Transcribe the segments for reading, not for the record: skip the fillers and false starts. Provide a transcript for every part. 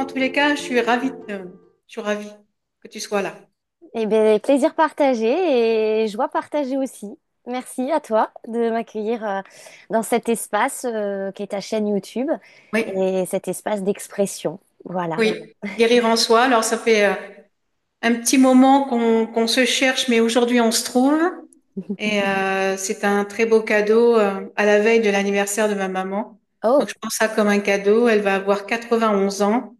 En tous les cas, je suis ravie que tu sois là. Eh bien, plaisir partagé et joie partagée aussi. Merci à toi de m'accueillir dans cet espace qui est ta chaîne YouTube Oui, et cet espace d'expression. Voilà. oui. Guérir en soi. Alors, ça fait un petit moment qu'on se cherche, mais aujourd'hui, on se trouve. Et c'est un très beau cadeau à la veille de l'anniversaire de ma maman. Donc, Oh, je prends ça comme un cadeau. Elle va avoir 91 ans.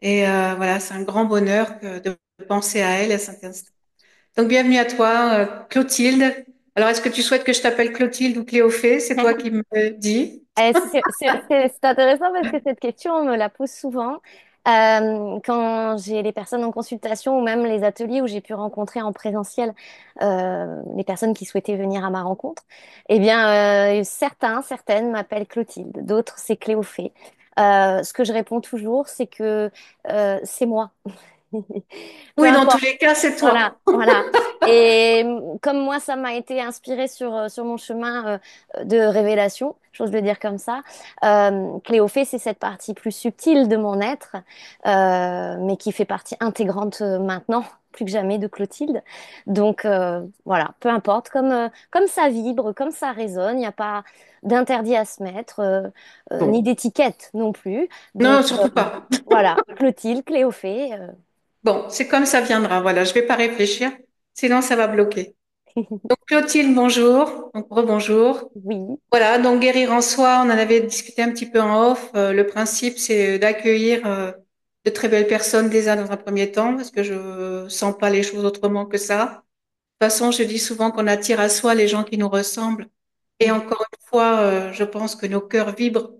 Et voilà, c'est un grand bonheur de penser à elle à cet instant. Donc, bienvenue à toi, Clotilde. Alors, est-ce que tu souhaites que je t'appelle Clotilde ou Cléophée? C'est toi qui me dis. c'est intéressant parce que cette question, on me la pose souvent. Quand j'ai les personnes en consultation ou même les ateliers où j'ai pu rencontrer en présentiel les personnes qui souhaitaient venir à ma rencontre, eh bien, certaines m'appellent Clotilde, d'autres c'est Cléophée. Ce que je réponds toujours, c'est que c'est moi. Peu Oui, dans tous importe. les cas, c'est Voilà, toi. voilà. Et comme moi, ça m'a été inspiré sur mon chemin de révélation, j'ose le dire comme ça. Cléophée, c'est cette partie plus subtile de mon être, mais qui fait partie intégrante maintenant, plus que jamais, de Clotilde. Donc voilà, peu importe, comme ça vibre, comme ça résonne, il n'y a pas d'interdit à se mettre, ni Bon. d'étiquette non plus. Donc Non, surtout pas. voilà, Clotilde, Cléophée. Bon, c'est comme ça viendra. Voilà, je vais pas réfléchir, sinon ça va bloquer. Donc Clotilde, bonjour. Donc rebonjour. Oui. Voilà, donc guérir en soi, on en avait discuté un petit peu en off. Le principe, c'est d'accueillir de très belles personnes déjà dans un premier temps, parce que je sens pas les choses autrement que ça. De toute façon, je dis souvent qu'on attire à soi les gens qui nous ressemblent. Et encore une fois, je pense que nos cœurs vibrent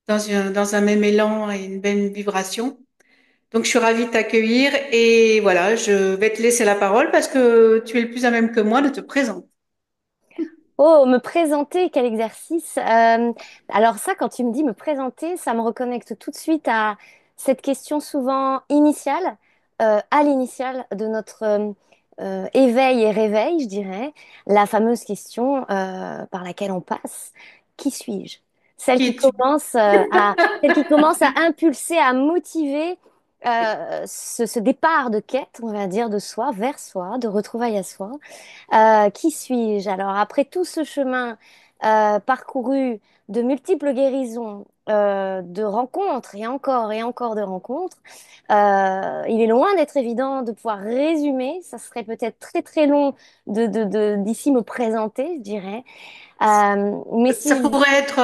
dans un même élan et une même vibration. Donc, je suis ravie de t'accueillir et voilà, je vais te laisser la parole parce que tu es le plus à même que moi de te présenter. Oh, me présenter, quel exercice. Alors ça, quand tu me dis me présenter, ça me reconnecte tout de suite à cette question souvent initiale, à l'initiale de notre éveil et réveil, je dirais, la fameuse question par laquelle on passe, qui suis-je? Qui es-tu? Celle qui commence à impulser, à motiver ce départ de quête, on va dire, de soi, vers soi, de retrouvailles à soi. Qui suis-je? Alors, après tout ce chemin parcouru de multiples guérisons, de rencontres et encore de rencontres, il est loin d'être évident de pouvoir résumer. Ça serait peut-être très très long d'ici me présenter, je dirais. Mais Ça si, pourrait être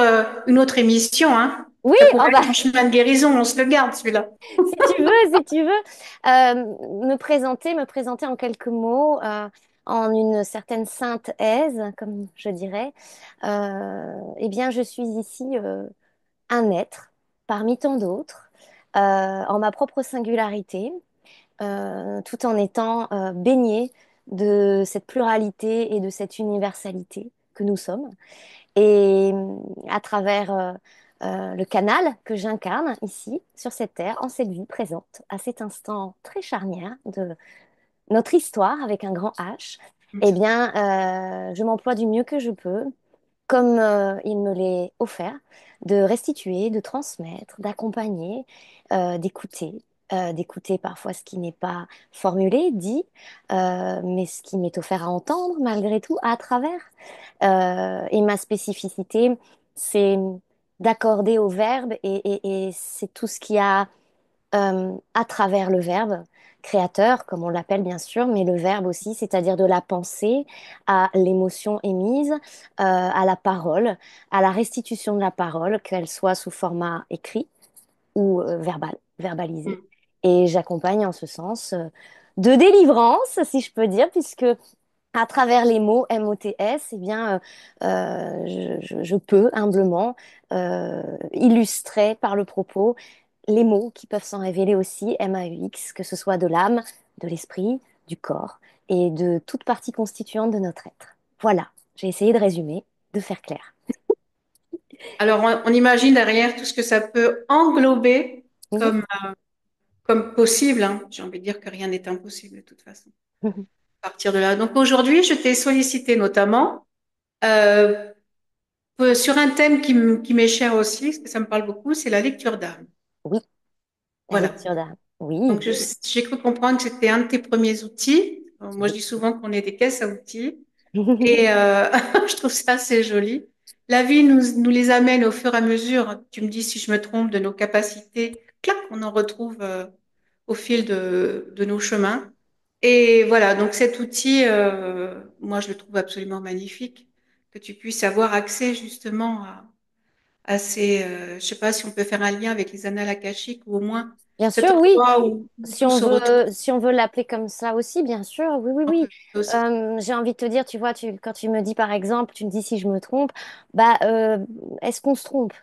une autre émission, hein. oui, Ça pourrait oh bah, être un chemin de guérison, on se le garde celui-là. si tu veux, me présenter en quelques mots, en une certaine sainte aise, comme je dirais. Eh bien, je suis ici un être parmi tant d'autres, en ma propre singularité, tout en étant baignée de cette pluralité et de cette universalité que nous sommes. Et à travers le canal que j'incarne ici, sur cette terre, en cette vie présente, à cet instant très charnière de notre histoire avec un grand H, eh bien, je m'emploie du mieux que je peux, comme il me l'est offert, de restituer, de transmettre, d'accompagner, d'écouter parfois ce qui n'est pas formulé, dit, mais ce qui m'est offert à entendre malgré tout à travers. Et ma spécificité, c'est d'accorder au verbe et c'est tout ce qu'il y a à travers le verbe créateur, comme on l'appelle bien sûr, mais le verbe aussi, c'est-à-dire de la pensée à l'émotion émise, à la parole, à la restitution de la parole, qu'elle soit sous format écrit ou verbal, verbalisé. Et j'accompagne en ce sens de délivrance, si je peux dire, puisque à travers les mots MOTS, eh bien, je peux humblement illustrer par le propos les mots qui peuvent s'en révéler aussi MAUX, que ce soit de l'âme, de l'esprit, du corps et de toute partie constituante de notre être. Voilà, j'ai essayé de résumer, de faire clair. Alors, on imagine derrière tout ce que ça peut englober Mhm. comme, comme possible, hein. J'ai envie de dire que rien n'est impossible de toute façon. À partir de là. Donc aujourd'hui, je t'ai sollicité notamment euh, sur un thème qui m'est cher aussi, parce que ça me parle beaucoup, c'est la lecture d'âme. Oui, La Voilà. lecture d'âme. Donc, Oui. j'ai cru comprendre que c'était un de tes premiers outils. Moi, je dis souvent qu'on est des caisses à outils. Et je trouve ça assez joli. La vie nous les amène au fur et à mesure. Tu me dis si je me trompe de nos capacités. Clac, on en retrouve au fil de nos chemins. Et voilà, donc cet outil, moi, je le trouve absolument magnifique. Que tu puisses avoir accès justement à ces... je sais pas si on peut faire un lien avec les annales akashiques ou au moins Bien cet sûr, oui. endroit où Si tout on se retrouve. veut, si on veut l'appeler comme ça aussi, bien sûr, oui, oui, On oui. peut aussi. J'ai envie de te dire, tu vois, quand tu me dis par exemple, tu me dis si je me trompe, bah, est-ce qu'on se trompe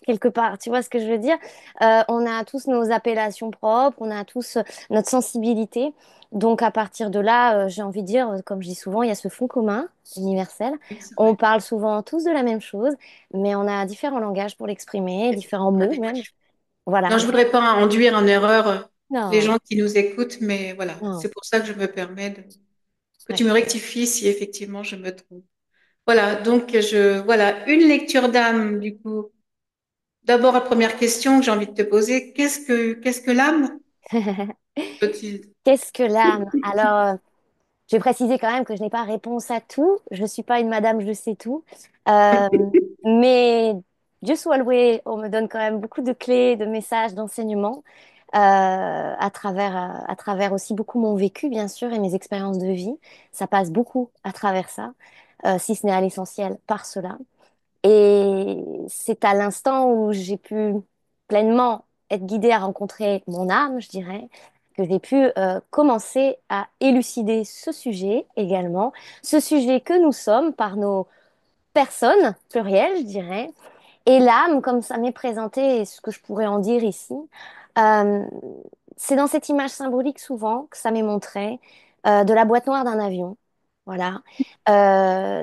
quelque part? Tu vois ce que je veux dire? On a tous nos appellations propres, on a tous notre sensibilité. Donc à partir de là, j'ai envie de dire, comme je dis souvent, il y a ce fond commun universel. Oui, c'est On vrai. parle souvent tous de la même chose, mais on a différents langages pour l'exprimer, différents mots même. Adéquat. Non, Voilà. je voudrais pas induire en erreur les Non, gens qui nous écoutent, mais voilà, non. c'est pour ça que je me permets que Ouais. tu me rectifies si effectivement je me trompe. Voilà, donc voilà, une lecture d'âme, du coup. D'abord, la première question que j'ai envie de te poser, qu'est-ce que l'âme? Clotilde. Qu'est-ce que l'âme? Alors, je vais préciser quand même que je n'ai pas réponse à tout. Je ne suis pas une madame, je sais tout. Euh, mais Dieu soit loué, on me donne quand même beaucoup de clés, de messages, d'enseignements à travers aussi beaucoup mon vécu, bien sûr, et mes expériences de vie. Ça passe beaucoup à travers ça, si ce n'est à l'essentiel par cela. Et c'est à l'instant où j'ai pu pleinement être guidée à rencontrer mon âme, je dirais, que j'ai pu commencer à élucider ce sujet également, ce sujet que nous sommes par nos personnes plurielles, je dirais, et l'âme, comme ça m'est présenté, et ce que je pourrais en dire ici, euh, c'est dans cette image symbolique souvent que ça m'est montré de la boîte noire d'un avion. Voilà.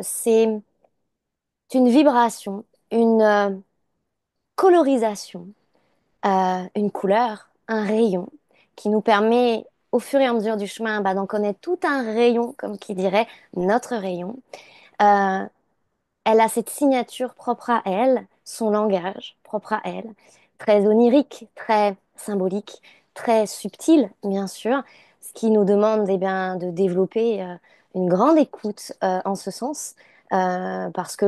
C'est une vibration, une colorisation, une couleur, un rayon qui nous permet au fur et à mesure du chemin bah, d'en connaître tout un rayon, comme qui dirait notre rayon. Euh, Elle a cette signature propre à elle, son langage propre à elle, très onirique, très symbolique, très subtil, bien sûr, ce qui nous demande eh bien, de développer une grande écoute en ce sens, parce que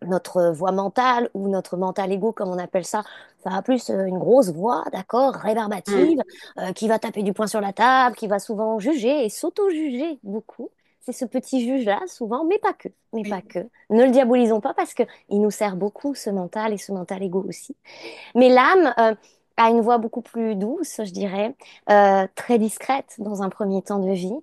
notre voix mentale ou notre mental ego, comme on appelle ça, ça a plus une grosse voix, d'accord, rébarbative, Hmm. qui va taper du poing sur la table, qui va souvent juger et s'auto-juger beaucoup. C'est ce petit juge-là, souvent, mais pas que, mais pas Oui. que. Ne le diabolisons pas parce que il nous sert beaucoup, ce mental et ce mental ego aussi. Mais l'âme a une voix beaucoup plus douce, je dirais, très discrète dans un premier temps de vie.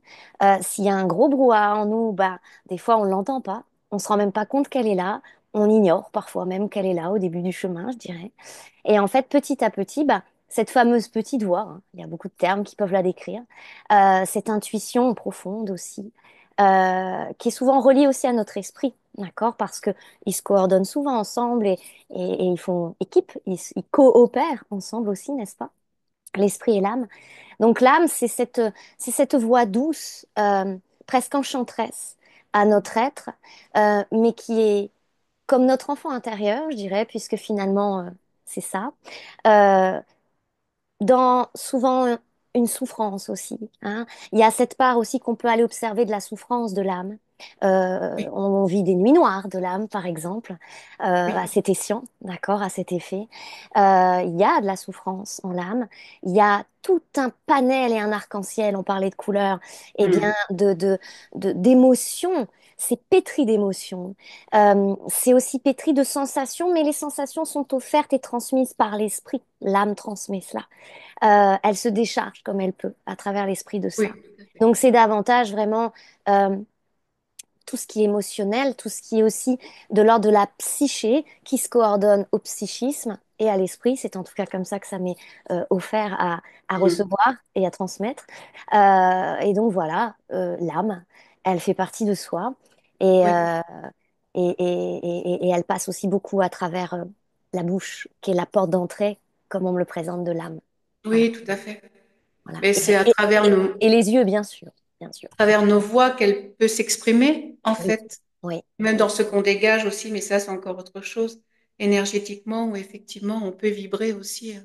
S'il y a un gros brouhaha en nous, bah, des fois on l'entend pas, on se rend même pas compte qu'elle est là, on ignore parfois même qu'elle est là au début du chemin, je dirais. Et en fait, petit à petit, bah, cette fameuse petite voix, hein, il y a beaucoup de termes qui peuvent la décrire, cette intuition profonde aussi, qui est souvent reliée aussi à notre esprit, d'accord? Parce que ils se coordonnent souvent ensemble et ils font équipe, ils coopèrent ensemble aussi, n'est-ce pas? L'esprit et l'âme. Donc l'âme, c'est cette voix douce, presque enchanteresse à notre être, mais qui est comme notre enfant intérieur, je dirais, puisque finalement, c'est ça. Euh, dans souvent une souffrance aussi, hein. Il y a cette part aussi qu'on peut aller observer de la souffrance de l'âme. Oui, On vit des nuits noires de l'âme, par exemple, à oui. cet escient, d'accord, à cet effet. Il y a de la souffrance en l'âme. Il y a tout un panel et un arc-en-ciel, on parlait de couleurs, et bien Hmm. d'émotions. C'est pétri d'émotions. C'est aussi pétri de sensations, mais les sensations sont offertes et transmises par l'esprit. L'âme transmet cela. Elle se décharge comme elle peut à travers l'esprit de Oui, ça. tout à fait. Donc c'est davantage vraiment euh, tout ce qui est émotionnel, tout ce qui est aussi de l'ordre de la psyché qui se coordonne au psychisme et à l'esprit. C'est en tout cas comme ça que ça m'est offert à Hmm. recevoir et à transmettre. Et donc voilà, l'âme, elle fait partie de soi et, Oui, euh, et elle passe aussi beaucoup à travers la bouche, qui est la porte d'entrée, comme on me le présente, de l'âme. Voilà, oui, tout à fait. voilà. Mais c'est Et les yeux, bien sûr, bien sûr. à travers nos voix qu'elle peut s'exprimer, en Oui, fait. oui. Même dans ce qu'on dégage aussi, mais ça, c'est encore autre chose. Énergétiquement, où effectivement, on peut vibrer aussi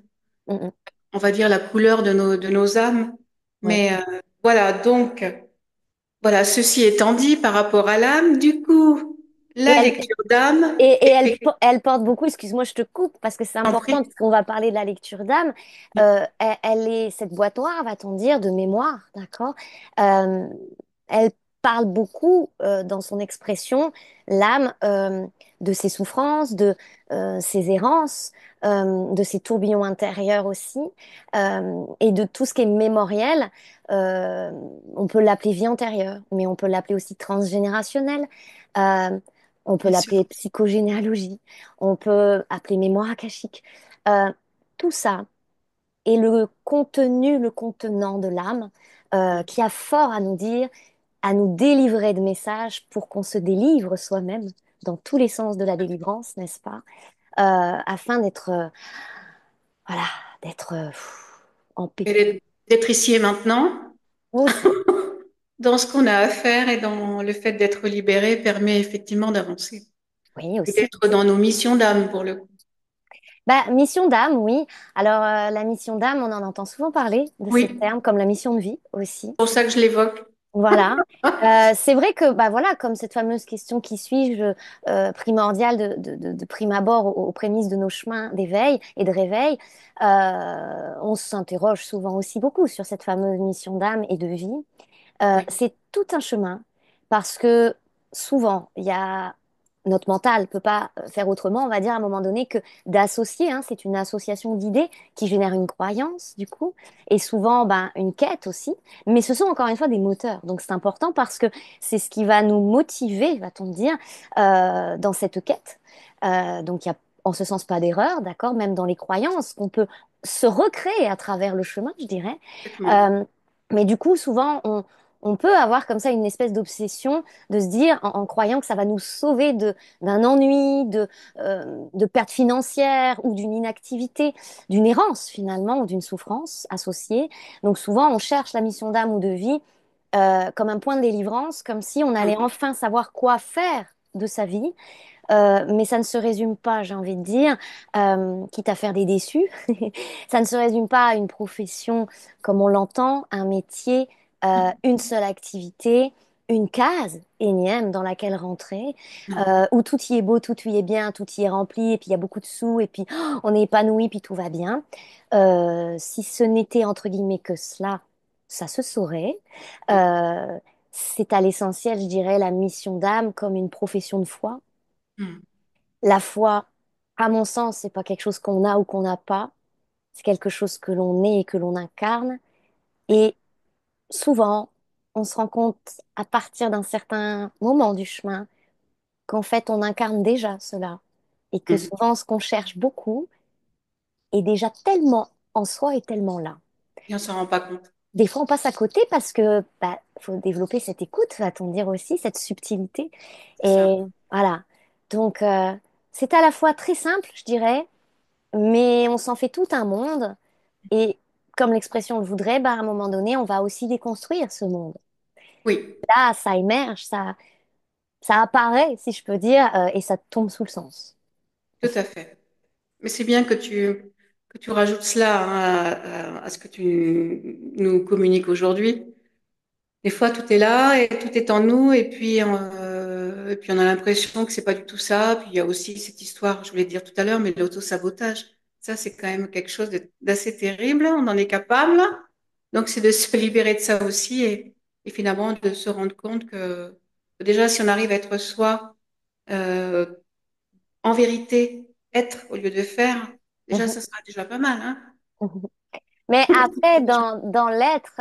Mm, mm. on va dire, la couleur de nos âmes. Oui. Mais voilà, donc, voilà, ceci étant dit par rapport à l'âme, du coup, Et la elle, lecture d'âme, et effectivement, elle porte beaucoup, excuse-moi, je te coupe parce que c'est important, compris. puisqu'on va parler de la lecture d'âme. Elle est cette boîte noire, va-t-on dire, de mémoire, d'accord? Euh, Elle parle beaucoup dans son expression, l'âme, de ses souffrances, de ses errances, de ses tourbillons intérieurs aussi, et de tout ce qui est mémoriel. Euh, on peut l'appeler vie antérieure, mais on peut l'appeler aussi transgénérationnel. Euh, on peut Bien sûr. l'appeler psychogénéalogie, on peut appeler mémoire akashique. Euh, Tout ça est le contenu, le contenant de l'âme qui a fort à nous dire, à nous délivrer de messages pour qu'on se délivre soi-même dans tous les sens de la délivrance, n'est-ce pas? Afin d'être, voilà, d'être en paix. Et d'être ici et maintenant, Aussi, dans ce qu'on a à faire et dans le fait d'être libéré permet effectivement d'avancer. oui, Et aussi. d'être dans nos missions d'âme pour le coup. Bah, mission d'âme, oui. Alors, la mission d'âme, on en entend souvent parler de ces Oui, termes, comme la mission de vie aussi. c'est pour ça que je l'évoque. Voilà. C'est vrai que, bah voilà, comme cette fameuse question qui suis-je primordiale de prime abord aux prémices de nos chemins d'éveil et de réveil, on s'interroge souvent aussi beaucoup sur cette fameuse mission d'âme et de vie. Oui, C'est tout un chemin parce que souvent, il y a notre mental peut pas faire autrement, on va dire à un moment donné que d'associer, hein, c'est une association d'idées qui génère une croyance du coup, et souvent ben, une quête aussi, mais ce sont encore une fois des moteurs. Donc c'est important parce que c'est ce qui va nous motiver, va-t-on dire, dans cette quête. Donc il y a en ce sens pas d'erreur, d'accord, même dans les croyances qu'on peut se recréer à travers le chemin, je dirais. complètement. Euh, mais du coup, souvent, on peut avoir comme ça une espèce d'obsession de se dire, en croyant que ça va nous sauver d'un ennui, de perte financière ou d'une inactivité, d'une errance finalement, ou d'une souffrance associée. Donc souvent, on cherche la mission d'âme ou de vie comme un point de délivrance, comme si on allait Hum, enfin savoir quoi faire de sa vie. Mais ça ne se résume pas, j'ai envie de dire, quitte à faire des déçus, ça ne se résume pas à une profession comme on l'entend, un métier, hum. une seule activité, une case énième dans laquelle rentrer, Non, où tout y est beau, tout y est bien, tout y est rempli, et puis il y a beaucoup de sous, et puis oh, on est épanoui, puis tout va bien. Si ce n'était entre guillemets que cela, ça se saurait. Euh, c'est à l'essentiel, je dirais, la mission d'âme comme une profession de foi. hum, La foi, à mon sens, c'est pas quelque chose qu'on a ou qu'on n'a pas. C'est quelque chose que l'on est et que l'on incarne. oui, Et souvent, on se rend compte à partir d'un certain moment du chemin qu'en fait, on incarne déjà cela. Et que hum. souvent, ce qu'on cherche beaucoup est déjà tellement en soi et tellement là. Et on s'en rend pas compte. Des fois, on passe à côté parce que bah, faut développer cette écoute, va-t-on dire aussi, cette subtilité. C'est ça. Et voilà. Donc, c'est à la fois très simple, je dirais, mais on s'en fait tout un monde. Et comme l'expression le voudrait, bah, à un moment donné, on va aussi déconstruire ce monde. Oui, Là, ça émerge, ça apparaît, si je peux dire, et ça tombe sous le sens. tout à fait. Mais c'est bien que tu rajoutes cela hein, à ce que tu nous communiques aujourd'hui. Des fois, tout est là et tout est en nous, et puis on a l'impression que c'est pas du tout ça. Puis il y a aussi cette histoire, je voulais dire tout à l'heure, mais l'auto-sabotage. Ça, c'est quand même quelque chose d'assez terrible. On en est capable. Donc, c'est de se libérer de ça aussi et finalement de se rendre compte que déjà, si on arrive à être soi, euh, en vérité, être au lieu de faire, déjà, ça sera déjà pas mal, hein. Mais après, dans l'être,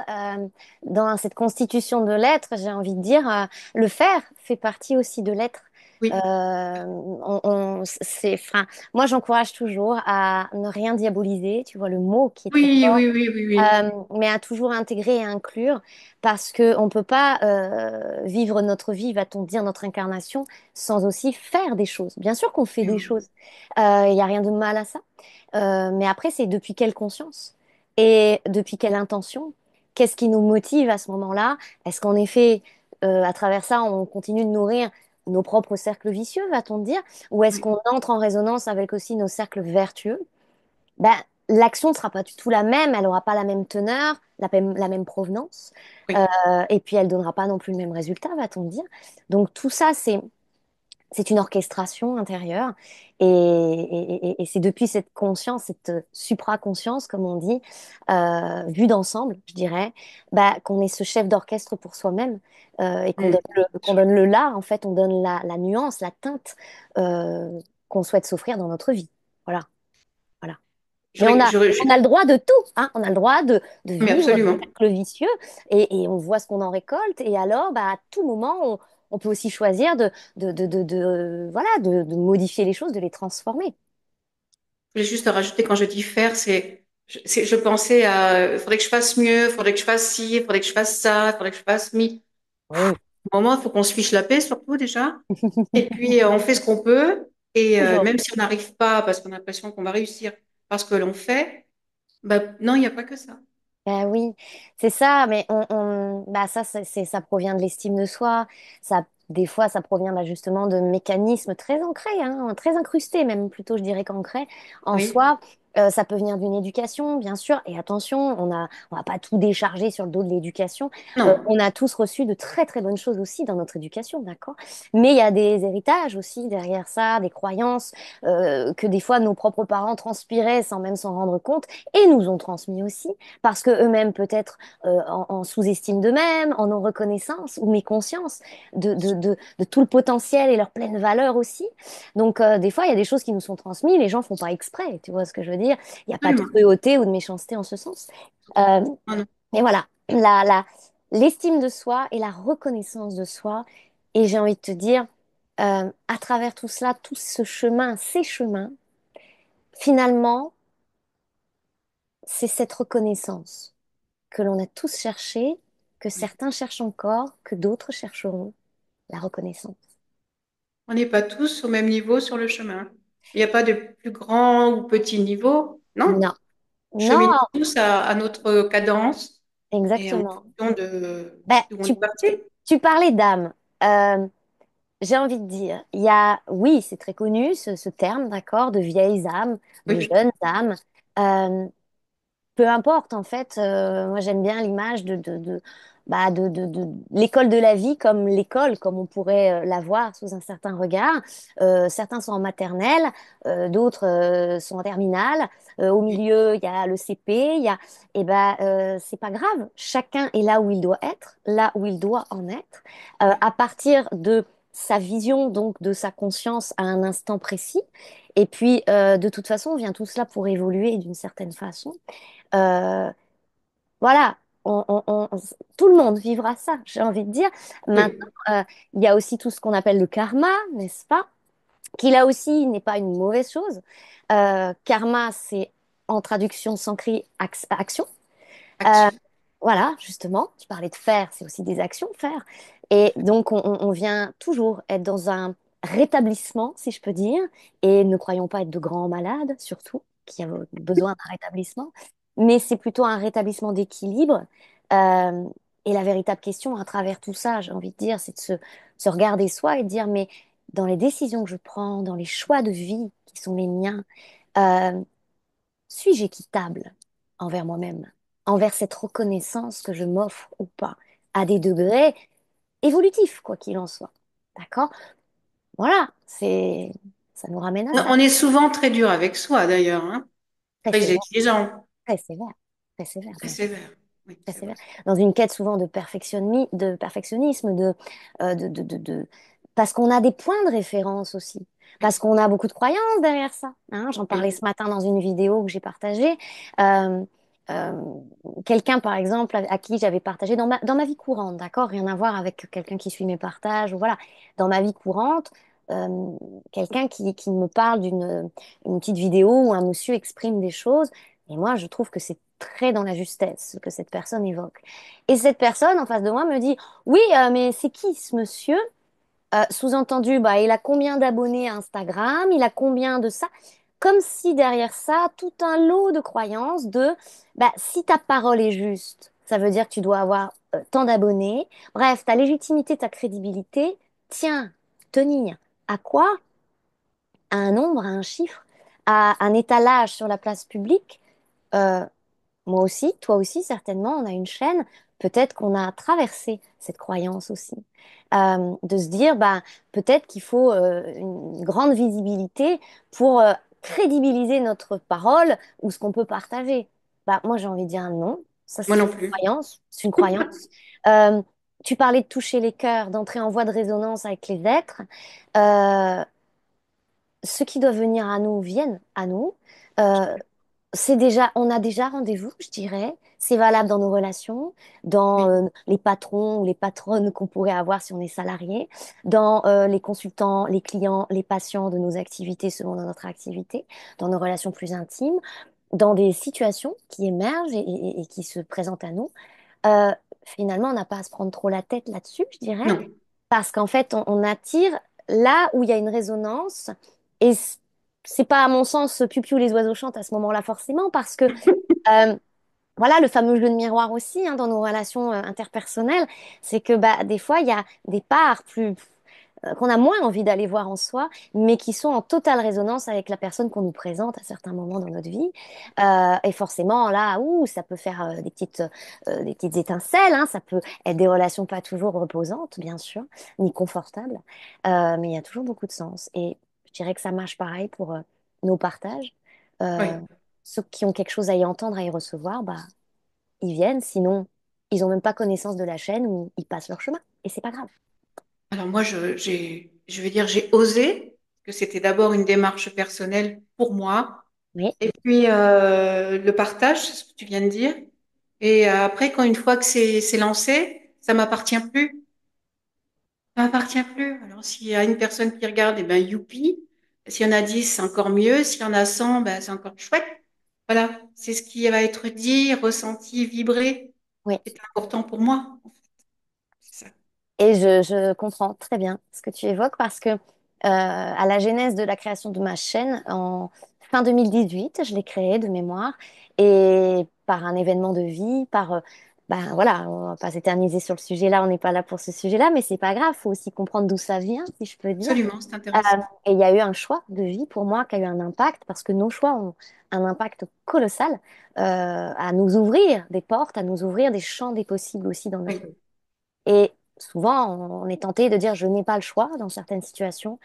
dans cette constitution de l'être, j'ai envie de dire, le faire fait partie aussi de l'être. Oui, Enfin, moi, j'encourage toujours à ne rien diaboliser. Tu vois, le mot qui est très oui, fort. oui, oui, oui, oui. Mais à toujours intégrer et inclure, parce que on peut pas vivre notre vie, va-t-on dire, notre incarnation, sans aussi faire des choses. Bien sûr qu'on fait des choses, il y a rien de mal à ça. Mais après, c'est depuis quelle conscience et depuis quelle intention? Qu'est-ce qui nous motive à ce moment-là? Est-ce qu'en effet, à travers ça, on continue de nourrir nos propres cercles vicieux, va-t-on dire, ou est-ce Oui, qu'on entre en résonance avec aussi nos cercles vertueux? Ben, l'action ne sera pas du tout la même, elle n'aura pas la même teneur, la même provenance, Oui. et puis elle donnera pas non plus le même résultat, va-t-on dire. Donc tout ça, c'est une orchestration intérieure et c'est depuis cette conscience, cette supraconscience, comme on dit, vue d'ensemble, je dirais, bah, qu'on est ce chef d'orchestre pour soi-même et Mm. qu'on donne le là, en fait, on donne la nuance, la teinte qu'on souhaite s'offrir dans notre vie. Voilà, voilà. Mais J'aurais, on a le droit de tout, hein. On a le droit de mais vivre des absolument. cercles vicieux et on voit ce qu'on en récolte. Et alors, bah, à tout moment, on peut aussi choisir voilà, de modifier les choses, de les transformer. Je voulais juste rajouter quand je dis faire, je pensais à, faudrait que je fasse mieux, faudrait que je fasse ci, faudrait que je fasse ça, faudrait que je fasse mi. Oui, Au moment, il faut qu'on se fiche la paix surtout déjà. Et puis, on fait ce qu'on peut. Et toujours. même si on n'arrive pas, parce qu'on a l'impression qu'on va réussir parce que l'on fait, ben, non, il n'y a pas que ça. Ben oui, c'est ça, mais bah ça, ça provient de l'estime de soi. Ça, des fois, ça provient bah, justement de mécanismes très ancrés, hein, très incrustés, même plutôt, je dirais qu'ancrés en Oui. soi. Ça peut venir d'une éducation, bien sûr. Et attention, on va pas tout décharger sur le dos de l'éducation. Non. On a tous reçu de très, très bonnes choses aussi dans notre éducation, d'accord? Mais il y a des héritages aussi derrière ça, des croyances que des fois nos propres parents transpiraient sans même s'en rendre compte et nous ont transmis aussi parce que eux-mêmes peut-être en sous-estime d'eux-mêmes, en non-reconnaissance ou méconscience de tout le potentiel et leur pleine valeur aussi. Donc des fois, il y a des choses qui nous sont transmises, les gens font pas exprès, tu vois ce que je veux dire? Il n'y a pas de Absolument. cruauté ou de méchanceté en ce sens. Euh, Non, non. et voilà, l'estime de soi et la reconnaissance de soi. Et j'ai envie de te dire, à travers tout cela, tout ce chemin, ces chemins, finalement, c'est cette reconnaissance que l'on a tous cherché, que certains cherchent encore, que d'autres chercheront, la reconnaissance. On n'est pas tous au même niveau sur le chemin. Il n'y a pas de plus grand ou petit niveau. Non. Non, Cheminons non, tous à notre cadence et en exactement. fonction de Ben, d'où on est parti. tu parlais d'âme. Euh, j'ai envie de dire, il y a, oui, c'est très connu ce terme, d'accord, de vieilles âmes, de Oui. jeunes âmes. Euh, Peu importe, en fait, moi j'aime bien l'image bah, de l'école de la vie comme l'école, comme on pourrait la voir sous un certain regard. Certains sont en maternelle, d'autres sont en terminale. Au Oui. milieu, il y a le CP, et ben, c'est pas grave. Chacun est là où il doit être, là où il doit en être, Oui. à partir de sa vision, donc de sa conscience à un instant précis. Et puis, de toute façon, on vient tous là pour évoluer d'une certaine façon. Euh, voilà, tout le monde vivra ça, j'ai envie de dire. Maintenant, Oui. il y a aussi tout ce qu'on appelle le karma, n'est-ce pas? Qui là aussi n'est pas une mauvaise chose. Karma, c'est en traduction sans cri action. Euh, Action. voilà, justement, tu parlais de faire, c'est aussi des actions, faire. Et donc, on vient toujours être dans un rétablissement, si je peux dire, et ne croyons pas être de grands malades, surtout, qui ont besoin d'un rétablissement, mais c'est plutôt un rétablissement d'équilibre. Euh, et la véritable question à travers tout ça, j'ai envie de dire, c'est de se regarder soi et de dire, mais dans les décisions que je prends, dans les choix de vie qui sont les miens, euh, suis-je équitable envers moi-même, envers cette reconnaissance que je m'offre ou pas, à des degrés évolutifs, quoi qu'il en soit. D'accord? Voilà, ça nous ramène à ça. On est souvent très dur avec soi d'ailleurs, hein. Très Très sévère, exigeant, très sévère, très sévère, très bien sûr. sévère. Oui, Très c'est sévère. vrai. Dans une quête souvent de perfectionnisme, parce qu'on a des points de référence aussi, parce qu'on a beaucoup de croyances derrière ça. Hein. J'en parlais Oui, ce matin dans une vidéo que j'ai partagée. Euh, euh, Quelqu'un, par exemple, à qui j'avais partagé dans ma vie courante, d'accord? Rien à voir avec quelqu'un qui suit mes partages, ou voilà. Dans ma vie courante, euh, quelqu'un qui me parle une petite vidéo où un monsieur exprime des choses, et moi, je trouve que c'est très dans la justesse ce que cette personne évoque. Et cette personne en face de moi me dit, oui, mais c'est qui ce monsieur? Sous-entendu, bah, il a combien d'abonnés à Instagram? Il a combien de ça? Comme si derrière ça, tout un lot de croyances de, bah, si ta parole est juste, ça veut dire que tu dois avoir tant d'abonnés. Bref, ta légitimité, ta crédibilité, tiens, tenir à quoi? À un nombre, à un chiffre, à un étalage sur la place publique. euh, moi aussi, toi aussi, certainement, on a une chaîne. Peut-être qu'on a traversé cette croyance aussi. De se dire, bah, peut-être qu'il faut une grande visibilité pour crédibiliser notre parole ou ce qu'on peut partager. Bah, moi, j'ai envie de dire non. Ça, Moi c'est non une plus. croyance. C'est une croyance. Euh, Tu parlais de toucher les cœurs, d'entrer en voie de résonance avec les êtres. Euh, Ceux qui doivent venir à nous viennent à nous. Euh, c'est déjà, on a déjà rendez-vous, je dirais. C'est valable dans nos relations, dans Oui, les patrons ou les patronnes qu'on pourrait avoir si on est salarié, dans les consultants, les clients, les patients de nos activités selon notre activité, dans nos relations plus intimes, dans des situations qui émergent et qui se présentent à nous. Euh, Finalement, on n'a pas à se prendre trop la tête là-dessus, je dirais, non. parce qu'en fait, on attire là où il y a une résonance. Et c'est pas, à mon sens, piou-piou, les oiseaux chantent à ce moment-là forcément, parce que euh, voilà, le fameux jeu de miroir aussi, hein, dans nos relations interpersonnelles, c'est que bah, des fois, il y a des parts plus qu'on a moins envie d'aller voir en soi, mais qui sont en totale résonance avec la personne qu'on nous présente à certains moments dans notre vie. Et forcément, là, ouh, ça peut faire des petites étincelles, hein, ça peut être des relations pas toujours reposantes, bien sûr, ni confortables, mais il y a toujours beaucoup de sens. Et je dirais que ça marche pareil pour nos partages. Euh, Oui. Ceux qui ont quelque chose à y entendre, à y recevoir, bah, ils viennent, sinon, ils n'ont même pas connaissance de la chaîne ou ils passent leur chemin. Et c'est pas grave. Alors moi, je vais dire, j'ai osé, que c'était d'abord une démarche personnelle pour moi, Oui, et puis le partage, c'est ce que tu viens de dire. Et après, quand une fois que c'est lancé, ça m'appartient plus. Ça m'appartient plus. Alors s'il y a une personne qui regarde, eh ben youpi. S'il y en a 10, c'est encore mieux. S'il y en a 100, ben c'est encore chouette. Voilà, c'est ce qui va être dit, ressenti, vibré. oui. C'est important pour moi. C'est ça. Et je comprends très bien ce que tu évoques parce que à la genèse de la création de ma chaîne, en fin 2018, je l'ai créée de mémoire et par un événement de vie, ben voilà, on va pas s'éterniser sur le sujet là, on n'est pas là pour ce sujet-là, mais c'est pas grave, faut aussi comprendre d'où ça vient, si je peux dire. Absolument, c'est Euh, intéressant. et il y a eu un choix de vie pour moi qui a eu un impact parce que nos choix ont un impact colossal à nous ouvrir des portes, à nous ouvrir des champs des possibles aussi dans notre vie. Oui, Et souvent, on est tenté de dire je n'ai pas le choix dans certaines situations.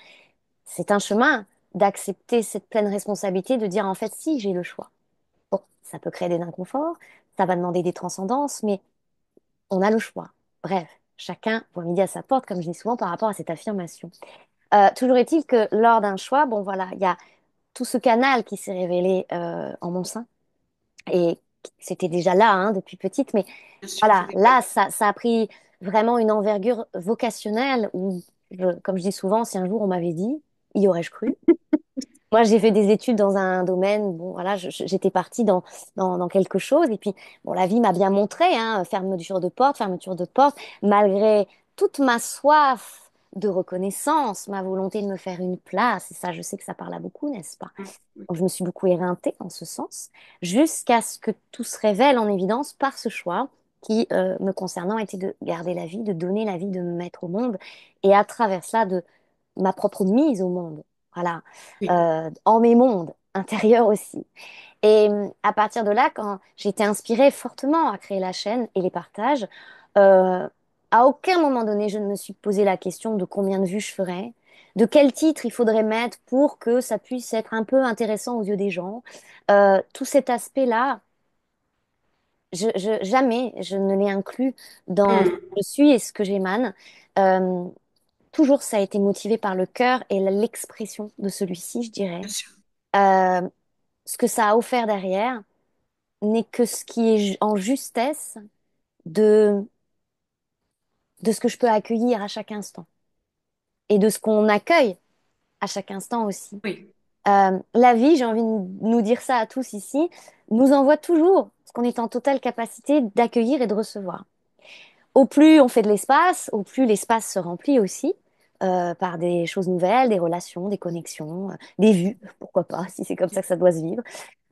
C'est un chemin d'accepter cette pleine responsabilité, de dire en fait si j'ai le choix. Bon, ça peut créer des inconforts, ça va demander des transcendances, mais on a le choix. Bref, chacun voit midi à sa porte, comme je dis souvent par rapport à cette affirmation. Toujours est-il que lors d'un choix, bon voilà, il y a tout ce canal qui s'est révélé en mon sein et c'était déjà là hein, depuis petite, mais bien sûr, ça voilà, dépend. là, ça a pris vraiment une envergure vocationnelle où, comme je dis souvent, si un jour on m'avait dit, y aurais-je cru? Moi, j'ai fait des études dans un domaine, bon, voilà, j'étais partie dans quelque chose, et puis, bon, la vie m'a bien montré, hein, fermeture de porte, malgré toute ma soif de reconnaissance, ma volonté de me faire une place, et ça, je sais que ça parle à beaucoup, n'est-ce pas? Oui, Donc, je me suis beaucoup éreintée en ce sens, jusqu'à ce que tout se révèle en évidence par ce choix qui, me concernant, était de garder la vie, de donner la vie, de me mettre au monde, et à travers cela, de ma propre mise au monde. Voilà, oui, en mes mondes intérieurs aussi. Et à partir de là, quand j'ai été inspirée fortement à créer la chaîne et les partages, euh, à aucun moment donné, je ne me suis posé la question de combien de vues je ferais, de quel titre il faudrait mettre pour que ça puisse être un peu intéressant aux yeux des gens. Tout cet aspect-là, jamais je ne l'ai inclus dans ce que hum, je suis et ce que j'émane. Euh, Toujours, ça a été motivé par le cœur et l'expression de celui-ci, je dirais. bien sûr. Euh, Ce que ça a offert derrière n'est que ce qui est en justesse de, de ce que je peux accueillir à chaque instant et de ce qu'on accueille à chaque instant aussi. Oui, La vie, j'ai envie de nous dire ça à tous ici, nous envoie toujours ce qu'on est en totale capacité d'accueillir et de recevoir. Au plus on fait de l'espace, au plus l'espace se remplit aussi par des choses nouvelles, des relations, des connexions, des vues, pourquoi pas, si c'est comme ça que ça doit se vivre.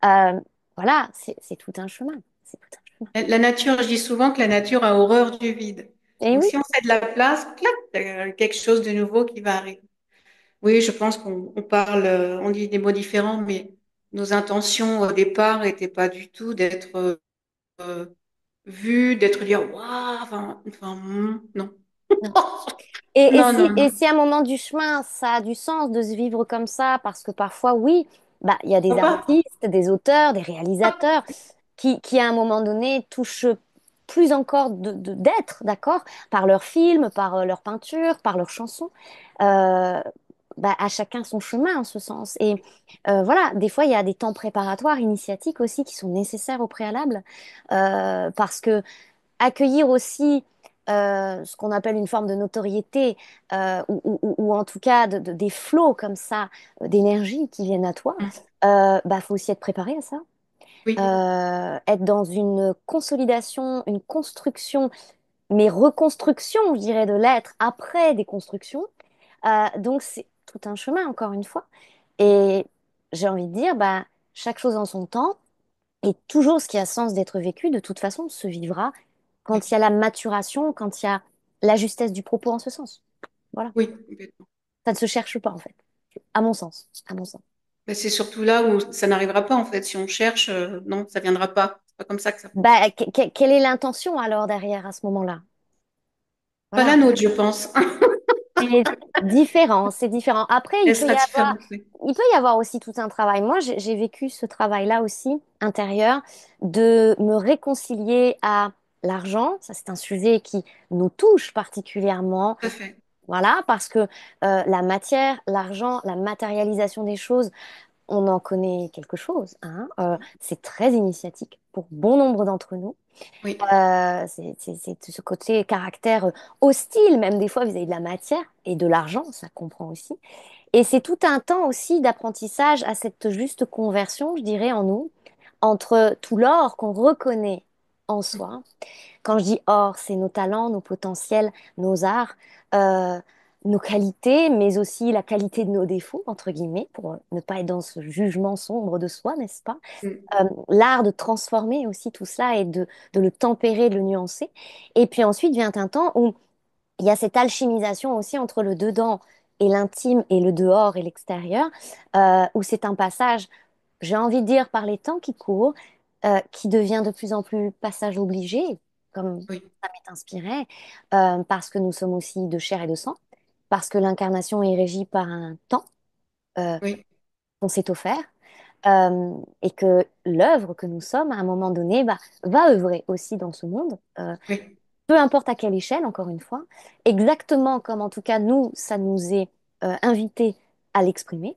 Euh, voilà, c'est tout un chemin. C'est tout un chemin. la nature, je dis souvent que la nature a horreur du vide. Et Donc, oui, si on fait de la place, clac, il y a quelque chose de nouveau qui va arriver. Oui, je pense qu'on parle, on dit des mots différents, mais nos intentions au départ n'étaient pas du tout d'être euh, vues, d'être dire waouh, non. Non. Et Non, non, si, et non. si à un moment du chemin, ça a du sens de se vivre comme ça, parce que parfois, oui, bah, il y a des Pourquoi pas? artistes, des auteurs, des réalisateurs qui, à un moment donné, touchent plus encore d'être, d'accord, par leurs films, par leurs peintures, par leurs chansons. Euh, Bah, à chacun son chemin en ce sens. Et voilà, des fois, il y a des temps préparatoires, initiatiques aussi, qui sont nécessaires au préalable, parce que accueillir aussi ce qu'on appelle une forme de notoriété, ou en tout cas des flots comme ça d'énergie qui viennent à toi, Hum, bah, faut aussi être préparé à ça. Oui, Être dans une consolidation, une construction, mais reconstruction, je dirais, de l'être après des constructions. Donc c'est tout un chemin, encore une fois. Et j'ai envie de dire, bah, chaque chose en son temps, et toujours ce qui a sens d'être vécu, de toute façon, se vivra oui, quand il y a la maturation, quand il y a la justesse du propos en ce sens. Voilà. oui, complètement. Ça ne se cherche pas, en fait. À mon sens. À mon sens. Mais c'est surtout là où ça n'arrivera pas en fait. Si on cherche, non, ça viendra pas. C'est pas comme ça que ça fonctionne. Bah, quelle est l'intention alors derrière à ce moment-là? Pas Voilà. la nôtre, je pense. C'est différent, c'est différent. Après, Elle sera différente. Oui, il peut y avoir aussi tout un travail. Moi, j'ai vécu ce travail-là aussi, intérieur, de me réconcilier à l'argent. Ça, c'est un sujet qui nous touche particulièrement. tout à fait. Voilà, parce que la matière, l'argent, la matérialisation des choses, on en connaît quelque chose, hein. C'est très initiatique pour bon nombre d'entre nous. Oui, C'est ce côté caractère hostile, même des fois vis-à-vis de la matière et de l'argent, ça comprend aussi. Et c'est tout un temps aussi d'apprentissage à cette juste conversion, je dirais, en nous, entre tout l'or qu'on reconnaît en soi. Quand je dis or, c'est nos talents, nos potentiels, nos arts, euh, nos qualités, mais aussi la qualité de nos défauts, entre guillemets, pour ne pas être dans ce jugement sombre de soi, n'est-ce pas? mm, L'art de transformer aussi tout cela et de le tempérer, de le nuancer. Et puis ensuite vient un temps où il y a cette alchimisation aussi entre le dedans et l'intime et le dehors et l'extérieur, où c'est un passage, j'ai envie de dire, par les temps qui courent, qui devient de plus en plus passage obligé, comme oui, ça m'est inspiré, parce que nous sommes aussi de chair et de sang, parce que l'incarnation est régie par un temps euh, oui, qu'on s'est offert, et que l'œuvre que nous sommes, à un moment donné, bah, va œuvrer aussi dans ce monde. oui, Peu importe à quelle échelle, encore une fois, exactement comme en tout cas nous, ça nous est invité à l'exprimer.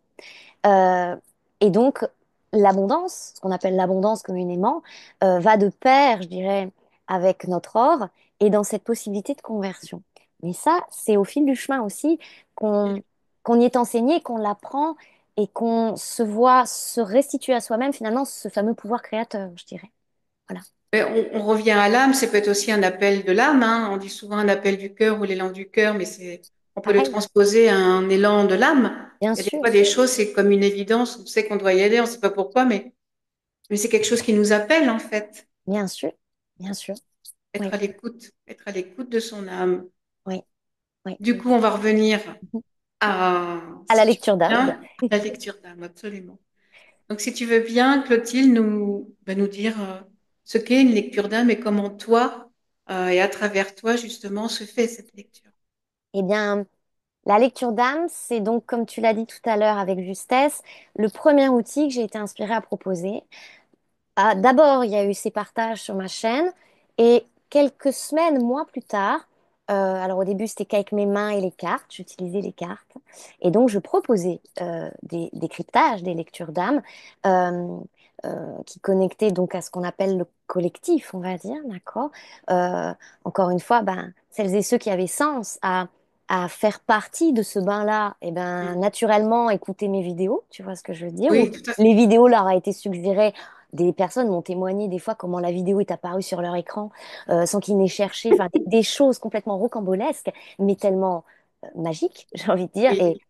Euh, et donc, l'abondance, ce qu'on appelle l'abondance communément, va de pair, je dirais, avec notre or et dans cette possibilité de conversion. Mais ça, c'est au fil du chemin aussi qu'on qu'on y est enseigné, qu'on l'apprend et qu'on se voit se restituer à soi-même finalement ce fameux pouvoir créateur, je dirais. Voilà. mais on revient à l'âme, c'est peut-être aussi un appel de l'âme, hein. On dit souvent un appel du cœur ou l'élan du cœur, mais on peut le Pareil, transposer à un élan de l'âme. bien Il y a des sûr, fois des choses, c'est comme une évidence, on sait qu'on doit y aller, on ne sait pas pourquoi, mais c'est quelque chose qui nous appelle en fait. bien sûr, bien sûr. Oui, Être à l'écoute de son âme. oui, oui. Du coup, on va revenir à, À la si tu lecture veux d'âme. bien, la lecture d'âme, absolument. Donc, si tu veux bien, Clotilde, nous dire ce qu'est une lecture d'âme et comment toi, et à travers toi, justement, se fait cette lecture. Eh bien, la lecture d'âme, c'est donc, comme tu l'as dit tout à l'heure avec justesse, le premier outil que j'ai été inspirée à proposer. D'abord, il y a eu ces partages sur ma chaîne et quelques semaines, mois plus tard, alors au début, c'était qu'avec mes mains et les cartes, j'utilisais les cartes et donc je proposais des cryptages, des lectures d'âme qui connectaient donc à ce qu'on appelle le collectif, on va dire, d'accord? Euh, Encore une fois, ben, celles et ceux qui avaient sens à faire partie de ce bain-là, et ben, Mm. naturellement, écouter mes vidéos, tu vois ce que je veux dire, ou Oui, tout à les fait. vidéos leur a été suggérées. Des personnes m'ont témoigné des fois comment la vidéo est apparue sur leur écran sans qu'ils n'aient cherché, enfin des choses complètement rocambolesques, mais tellement magiques, j'ai envie de dire, Oui.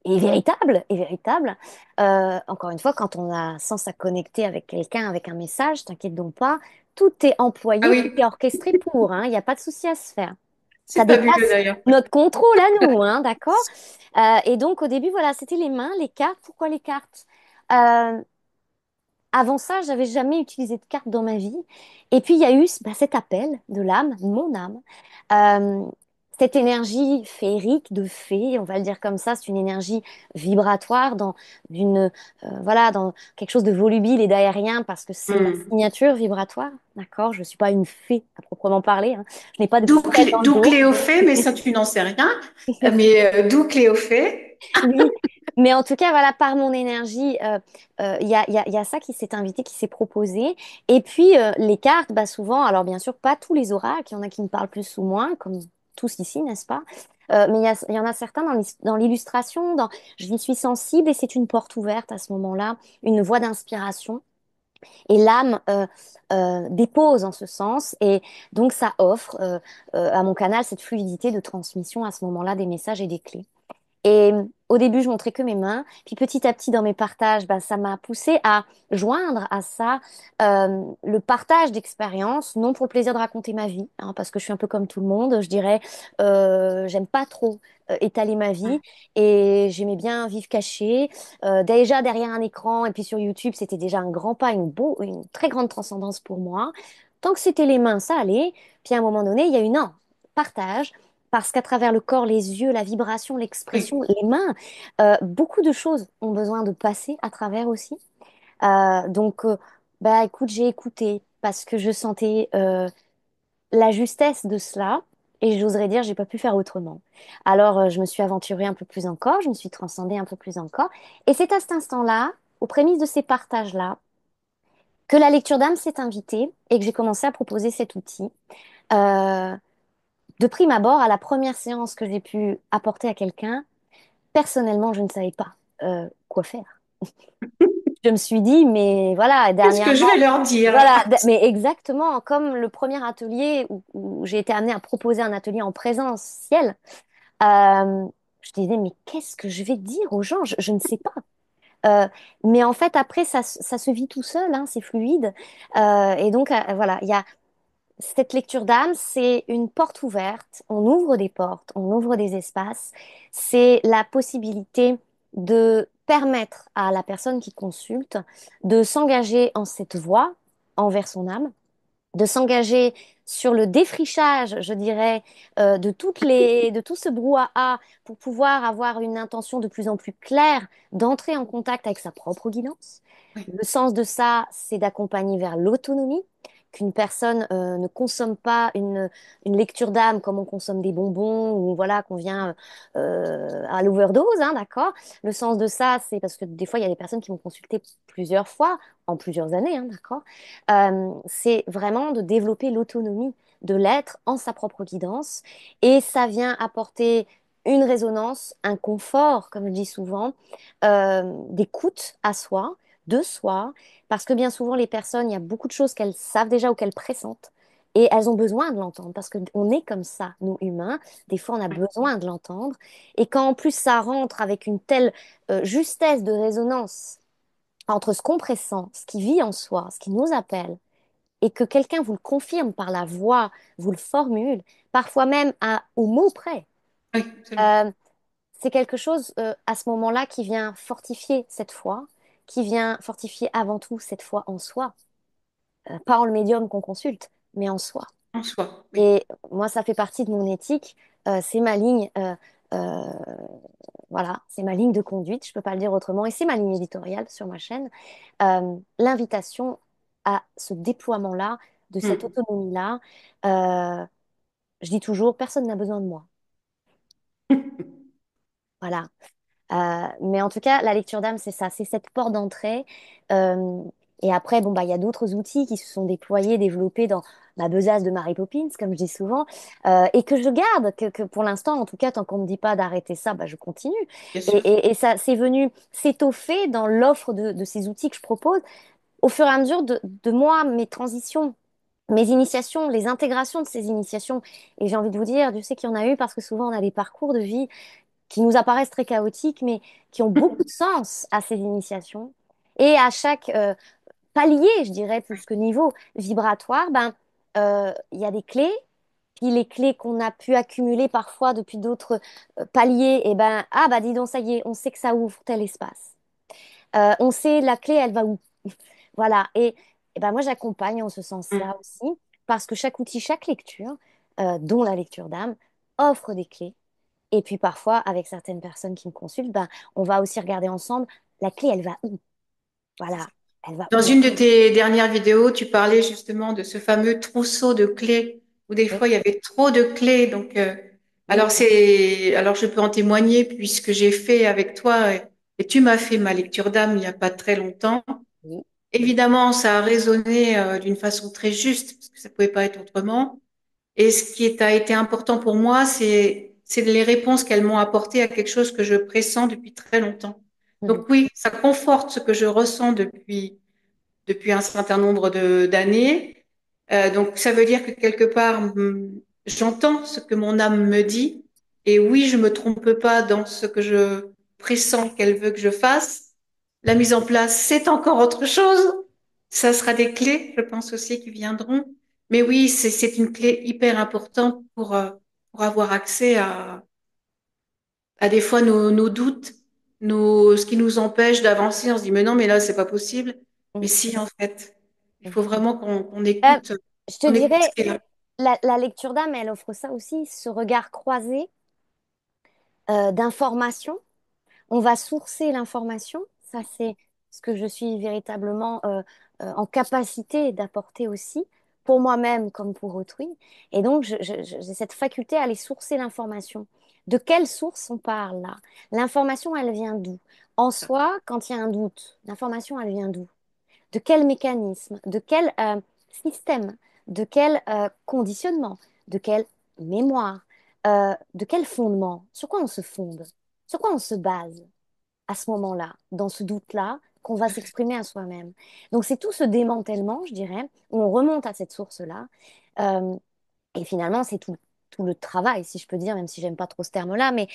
et véritables, et véritables. Encore une fois, quand on a sens à connecter avec quelqu'un, avec un message, t'inquiète donc pas, tout est Ah employé, tout est oui, orchestré pour, hein, il n'y a pas de souci à se faire. Ça c'est fabuleux dépasse d'ailleurs. Oui. notre contrôle à nous, hein, d'accord? Et donc au début, voilà, c'était les mains, les cartes. Pourquoi les cartes? Avant ça, j'avais jamais utilisé de carte dans ma vie. Et puis, il y a eu bah, cet appel de l'âme, mon âme. Euh, Cette énergie féerique de fée, on va le dire comme ça, c'est une énergie vibratoire voilà, dans quelque chose de volubile et d'aérien parce que c'est ma Hmm. signature vibratoire. D'accord? Je ne suis pas une fée à proprement parler, hein. Je n'ai pas de D'où petite tête dans le d'où dos. Cléophée, mais ça tu n'en sais rien. Mais d'où Cléophée. Oui, mais en tout cas, voilà, par mon énergie, il y a ça qui s'est invité, qui s'est proposé. Et puis, les cartes, bah, souvent, alors bien sûr, pas tous les oracles, il y en a qui me parlent plus ou moins, comme tous ici, n'est-ce pas? Mais il y en a certains dans l'illustration, j'y suis sensible et c'est une porte ouverte à ce moment-là, une voie d'inspiration. Et l'âme dépose en ce sens. Et donc, ça offre à mon canal cette fluidité de transmission à ce moment-là des messages et des clés. Et au début, je montrais que mes mains. Puis petit à petit, dans mes partages, ben, ça m'a poussé à joindre à ça le partage d'expériences, non pour le plaisir de raconter ma vie, hein, parce que je suis un peu comme tout le monde. Je dirais, j'aime pas trop étaler ma vie et j'aimais bien vivre cachée. Déjà derrière un écran et puis sur YouTube, c'était déjà un grand pas, une très grande transcendance pour moi. Tant que c'était les mains, ça allait. Puis à un moment donné, il y a eu non, partage. Parce qu'à travers le corps, les yeux, la vibration, l'expression, Oui, les mains, beaucoup de choses ont besoin de passer à travers aussi. Bah écoute, j'ai écouté parce que je sentais la justesse de cela et j'oserais dire, j'ai pas pu faire autrement. Alors je me suis aventurée un peu plus encore, je me suis transcendée un peu plus encore. Et c'est à cet instant-là, aux prémices de ces partages-là, que la lecture d'âme s'est invitée et que j'ai commencé à proposer cet outil. Euh, de prime abord, à la première séance que j'ai pu apporter à quelqu'un, personnellement, je ne savais pas quoi faire. Je me suis dit, mais voilà, qu'est-ce que je dernièrement, vais leur dire? voilà, mais exactement, comme le premier atelier où j'ai été amenée à proposer un atelier en présentiel, euh, je disais, mais qu'est-ce que je vais dire aux gens? Je ne sais pas. Euh, mais en fait, après, ça se vit tout seul, hein, c'est fluide. Et donc, voilà, il y a cette lecture d'âme, c'est une porte ouverte. On ouvre des portes, on ouvre des espaces. C'est la possibilité de permettre à la personne qui consulte de s'engager en cette voie envers son âme, de s'engager sur le défrichage, je dirais, de tout ce brouhaha pour pouvoir avoir une intention de plus en plus claire, d'entrer en contact avec sa propre guidance. Oui, Le sens de ça, c'est d'accompagner vers l'autonomie, qu'une personne ne consomme pas une lecture d'âme comme on consomme des bonbons ou voilà qu'on vient à l'overdose, hein, d'accord? Le sens de ça, c'est parce que des fois, il y a des personnes qui vont consulter plusieurs fois, en plusieurs années, hein, d'accord? C'est vraiment de développer l'autonomie de l'être en sa propre guidance. Et ça vient apporter une résonance, un confort, comme je dis souvent, d'écoute à soi, de soi, parce que bien souvent, les personnes, il y a beaucoup de choses qu'elles savent déjà ou qu'elles pressentent. Et elles ont besoin de l'entendre parce qu'on est comme ça, nous humains. Des fois, on a oui, besoin de l'entendre. Et quand en plus ça rentre avec une telle justesse de résonance entre ce qu'on pressent, ce qui vit en soi, ce qui nous appelle, et que quelqu'un vous le confirme par la voix, vous le formule, parfois même au mot près, oui, absolument. euh, c'est quelque chose à ce moment-là qui vient fortifier cette foi, qui vient fortifier avant tout cette foi en soi, pas en le médium qu'on consulte, mais en soi. En soi, oui. Et moi, ça fait partie de mon éthique, c'est ma ligne, euh, voilà, c'est ma ligne de conduite, je peux pas le dire autrement, et c'est ma ligne éditoriale sur ma chaîne. L'invitation à ce déploiement-là, de cette Hmm. autonomie-là. Euh, je dis toujours, personne n'a besoin de moi. Voilà. Mais en tout cas, la lecture d'âme, c'est ça, c'est cette porte d'entrée. Euh, et après, bon, bah, il y a d'autres outils qui se sont déployés, développés dans ma besace de Mary Poppins, comme je dis souvent, et que je garde, que pour l'instant, en tout cas, tant qu'on ne me dit pas d'arrêter ça, bah, je continue. Bien sûr. Et ça, c'est venu s'étoffer dans l'offre de ces outils que je propose au fur et à mesure de moi, mes transitions. Mes initiations, les intégrations de ces initiations. Et j'ai envie de vous dire, Dieu sait qu'il y en a eu parce que souvent on a des parcours de vie qui nous apparaissent très chaotiques, mais qui ont beaucoup de sens à ces initiations. Et à chaque palier, je dirais, plus que niveau vibratoire, ben, il y a des clés. Puis les clés qu'on a pu accumuler parfois depuis d'autres paliers, et ben, ah bah dis donc, ça y est, on sait que ça ouvre tel espace. On sait la clé, elle va où? Voilà, et ben moi j'accompagne en ce sens-là aussi, parce que chaque outil, chaque lecture, dont la lecture d'âme, offre des clés. Et puis parfois, avec certaines personnes qui me consultent, ben, on va aussi regarder ensemble, la clé, elle va où? Voilà, elle va Dans où? une de tes dernières vidéos, tu parlais justement de ce fameux trousseau de clés où des Oui, fois il y avait trop de clés. Donc, oui, alors je peux en témoigner puisque j'ai fait avec toi et tu m'as fait ma lecture d'âme il n'y a pas très longtemps. oui. Évidemment, ça a résonné d'une façon très juste parce que ça pouvait pas être autrement. Et ce a été important pour moi, c'est les réponses qu'elles m'ont apportées à quelque chose que je pressens depuis très longtemps. Mhm, Donc oui, ça conforte ce que je ressens depuis un certain nombre d'années. Donc, ça veut dire que quelque part, j'entends ce que mon âme me dit. Et oui, je me trompe pas dans ce que je pressens qu'elle veut que je fasse. La mise en place, c'est encore autre chose. Ça sera des clés, je pense aussi, qui viendront. Mais oui, c'est une clé hyper importante pour avoir accès à des fois nos doutes, ce qui nous empêche d'avancer. On se dit, mais non, mais là, c'est pas possible. Mais mhm, si, en fait, il mhm. faut vraiment qu'on Euh, je te écoute ce dirais, qui est là. la lecture d'âme, elle offre ça aussi, ce regard croisé d'information. On va sourcer l'information. Ça, c'est ce que je suis véritablement en capacité d'apporter aussi, pour moi-même comme pour autrui. Et donc, j'ai cette faculté à aller sourcer l'information. De quelle source on parle là? L'information, elle vient d'où? En soi, quand il y a un doute, l'information, elle vient d'où? De quel mécanisme? De quel système? De quel conditionnement? De quelle mémoire? De quel fondement? Sur quoi on se fonde? Sur quoi on se base? À ce moment-là, dans ce doute-là, qu'on va s'exprimer à soi-même. Donc c'est tout ce démantèlement, je dirais, où on remonte à cette source-là. Euh, et finalement, c'est tout le travail, si je peux dire, même si j'aime pas trop ce terme-là, mais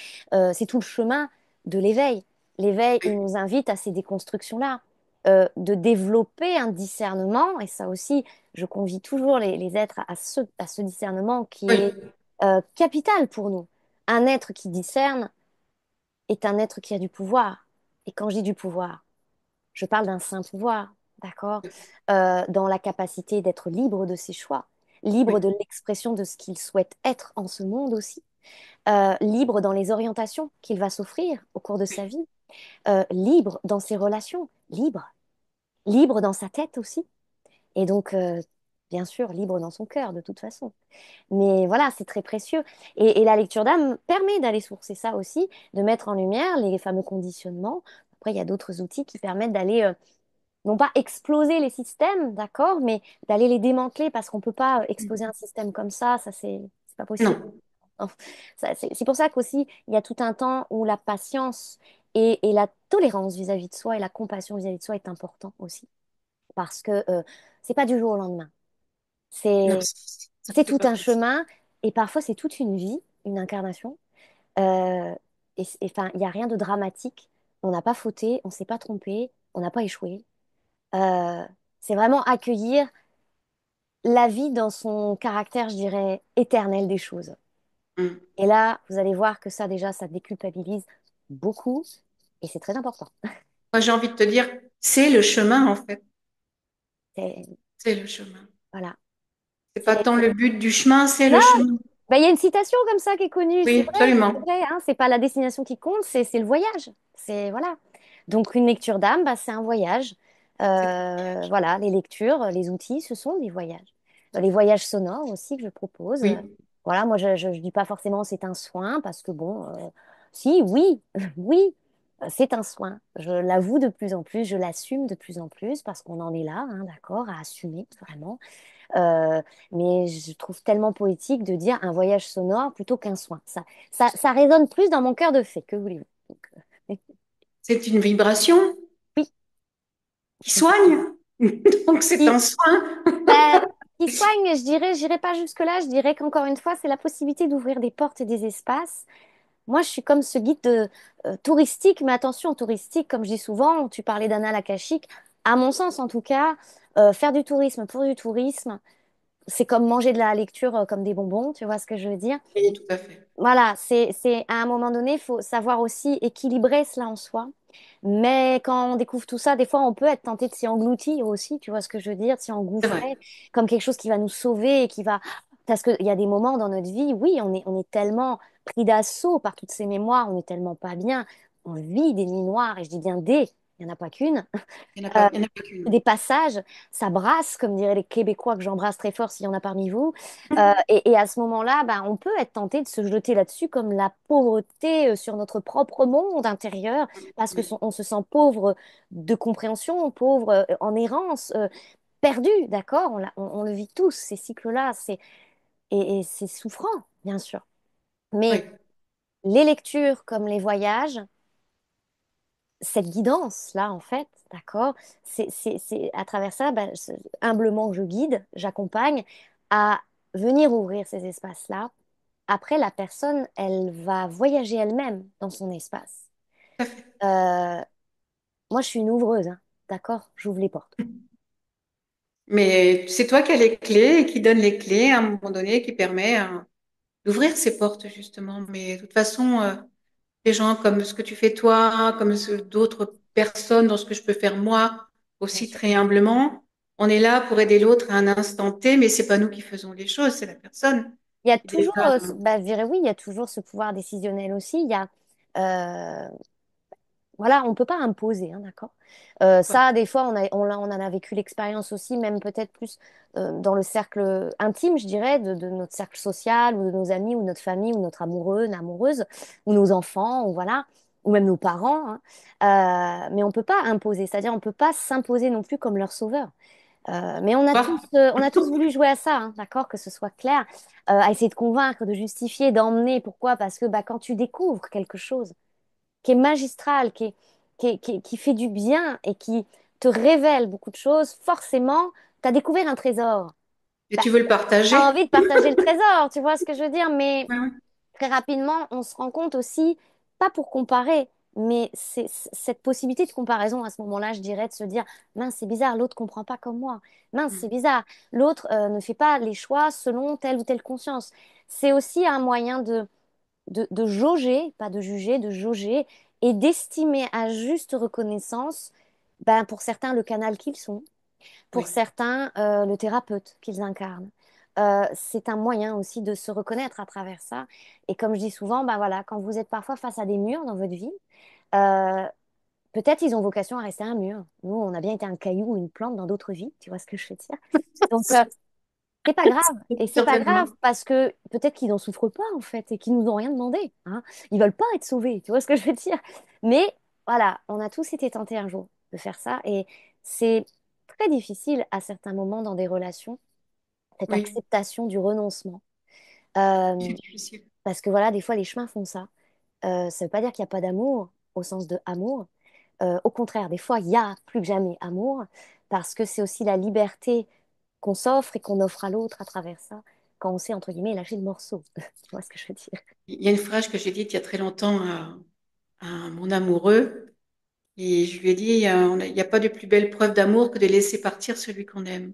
c'est tout le chemin de l'éveil. L'éveil, il nous invite à ces déconstructions-là, de développer un discernement, et ça aussi, je convie toujours les êtres à ce discernement qui Oui, est capital pour nous. Un être qui discerne est un être qui a du pouvoir. Et quand je dis du pouvoir, je parle d'un saint pouvoir, d'accord? Dans la capacité d'être libre de ses choix, libre oui, de l'expression de ce qu'il souhaite être en ce monde aussi, libre dans les orientations qu'il va s'offrir au cours de sa vie, libre dans ses relations, libre dans sa tête aussi, et donc, bien sûr, libre dans son cœur de toute façon. Mais voilà, c'est très précieux. Et la lecture d'âme permet d'aller sourcer ça aussi, de mettre en lumière les fameux conditionnements. Après, il y a d'autres outils qui permettent d'aller, non pas exploser les systèmes, d'accord, mais d'aller les démanteler parce qu'on ne peut pas exploser un système comme ça, c'est pas possible. non. Non. C'est pour ça qu'aussi, il y a tout un temps où la patience et la tolérance vis-à-vis de soi et la compassion vis-à-vis de soi est important aussi. Parce que c'est pas du jour au lendemain. Non, C'est ça c'est fait tout pas un facile. chemin et parfois c'est toute une vie, une incarnation. Euh, enfin, il n'y a rien de dramatique. On n'a pas fauté, on s'est pas trompé, on n'a pas échoué. Euh, c'est vraiment accueillir la vie dans son caractère, je dirais, éternel des choses. Mm. Et là, vous allez voir que ça déjà, ça déculpabilise beaucoup et c'est très important. Moi, j'ai envie de te dire, c'est le chemin, en fait. C'est- C'est le chemin. Voilà. C'est pas tant le but du chemin, c'est Non, le chemin. bah, il y a une citation comme ça qui est connue, Oui, c'est absolument. vrai, hein, c'est pas la destination qui compte, c'est le voyage. C'est voilà. Donc une lecture d'âme, bah, c'est un voyage. C'est un voyage. Voilà, les lectures, les outils, ce sont des voyages. Les voyages sonores aussi que je propose. Oui, Voilà, moi je dis pas forcément c'est un soin parce que bon, si, oui, oui, c'est un soin. Je l'avoue de plus en plus, je l'assume de plus en plus parce qu'on en est là, hein, d'accord, à assumer vraiment. Euh, mais je trouve tellement poétique de dire un voyage sonore plutôt qu'un soin. Ça résonne plus dans mon cœur de fée, que voulez-vous? Donc, c'est une vibration oui. qui soigne. Donc, c'est Qui, un soin. bah, qui soigne, je dirais, j'irai pas jusque-là, je dirais qu'encore une fois, c'est la possibilité d'ouvrir des portes et des espaces. Moi, je suis comme ce guide touristique, mais attention, touristique, comme je dis souvent, tu parlais d'Anna Lakashik, à mon sens en tout cas, faire du tourisme pour du tourisme, c'est comme manger de la lecture comme des bonbons, tu vois ce que je veux dire? Oui, tout à fait. Voilà, c'est à un moment donné, il faut savoir aussi équilibrer cela en soi. Mais quand on découvre tout ça, des fois, on peut être tenté de s'y engloutir aussi, tu vois ce que je veux dire, de s'y C'est vrai. engouffrer comme quelque chose qui va nous sauver et qui va... Parce qu'il y a des moments dans notre vie, oui, on est tellement pris d'assaut par toutes ces mémoires, on est tellement pas bien, on vit des nuits noires, et je dis bien des, il n'y en a pas qu'une. Il y en a pas qu'une. Des passages, ça brasse, comme diraient les Québécois que j'embrasse très fort s'il y en a parmi vous. Et à ce moment-là, ben, on peut être tenté de se jeter là-dessus comme la pauvreté sur notre propre monde intérieur, parce que Oui, on se sent pauvre de compréhension, pauvre en errance, perdu, d'accord? On le vit tous, ces cycles-là, et c'est souffrant, bien sûr. oui, Mais les lectures comme les voyages, cette guidance-là, en fait, d'accord, c'est à travers ça, ben, humblement, je guide, j'accompagne à venir ouvrir ces espaces-là. Après, la personne, elle va voyager elle-même dans son espace. tout à fait. Euh, Moi, je suis une ouvreuse, hein, d'accord? J'ouvre les portes. Mais c'est toi qui as les clés et qui donne les clés à un moment donné qui permet d'ouvrir ces portes, justement. Mais de toute façon, des gens comme ce que tu fais toi, comme d'autres personnes, dans ce que je peux faire moi, Bien aussi sûr. très humblement, on est là pour aider l'autre à un instant T, mais c'est pas nous qui faisons les choses, c'est la personne. Il y a Et toujours, déjà, bah, je dirais oui, il y a toujours ce pouvoir décisionnel aussi. Il y a, euh, voilà, on peut pas imposer, hein, d'accord? voilà. Ça, des fois, on en a vécu l'expérience aussi, même peut-être plus dans le cercle intime, je dirais, de notre cercle social, ou de nos amis, ou notre famille, ou notre amoureux, amoureuse, ou nos enfants, ou voilà, ou même nos parents, hein. Mais on peut pas imposer, c'est-à-dire on peut pas s'imposer non plus comme leur sauveur. Mais Pas. on a tous voulu jouer à ça, hein, d'accord, que ce soit clair, à essayer de convaincre, de justifier, d'emmener. Pourquoi? Parce que bah, quand tu découvres quelque chose qui est magistral, qui fait du bien et qui te révèle beaucoup de choses, forcément, tu as découvert un trésor. Et Bah, tu veux le tu as partager? envie de partager le trésor, tu vois ce que je veux dire? Mais Ouais, ouais. très rapidement, on se rend compte aussi, pas pour comparer, mais c'est cette possibilité de comparaison à ce moment-là, je dirais, de se dire, mince, c'est bizarre, l'autre comprend pas comme moi. Mince, c'est Mm. bizarre, l'autre ne fait pas les choix selon telle ou telle conscience. C'est aussi un moyen de jauger, pas de juger, de jauger et d'estimer à juste reconnaissance, ben, pour certains, le canal qu'ils sont, pour Oui, certains, le thérapeute qu'ils incarnent. C'est un moyen aussi de se reconnaître à travers ça. Et comme je dis souvent, ben voilà, quand vous êtes parfois face à des murs dans votre vie, euh, peut-être ils ont vocation à rester un mur. Nous, on a bien été un caillou ou une plante dans d'autres vies, tu vois ce que je veux dire? Donc, c'est pas grave. Et c'est pas grave certainement. parce que peut-être qu'ils n'en souffrent pas en fait et qu'ils nous ont rien demandé, hein. Ils veulent pas être sauvés, tu vois ce que je veux dire? Mais voilà, on a tous été tentés un jour de faire ça et c'est très difficile à certains moments dans des relations, cette Oui, acceptation du renoncement. Euh, c'est difficile. Parce que voilà, des fois les chemins font ça. Ça veut pas dire qu'il n'y a pas d'amour au sens de amour. Au contraire, des fois il y a plus que jamais amour parce que c'est aussi la liberté qu'on s'offre et qu'on offre à l'autre à travers ça, quand on sait, entre guillemets, lâcher le morceau. Tu vois ce que je veux dire? Il y a une phrase que j'ai dite il y a très longtemps à mon amoureux, et je lui ai dit, il n'y a pas de plus belle preuve d'amour que de laisser partir celui qu'on aime.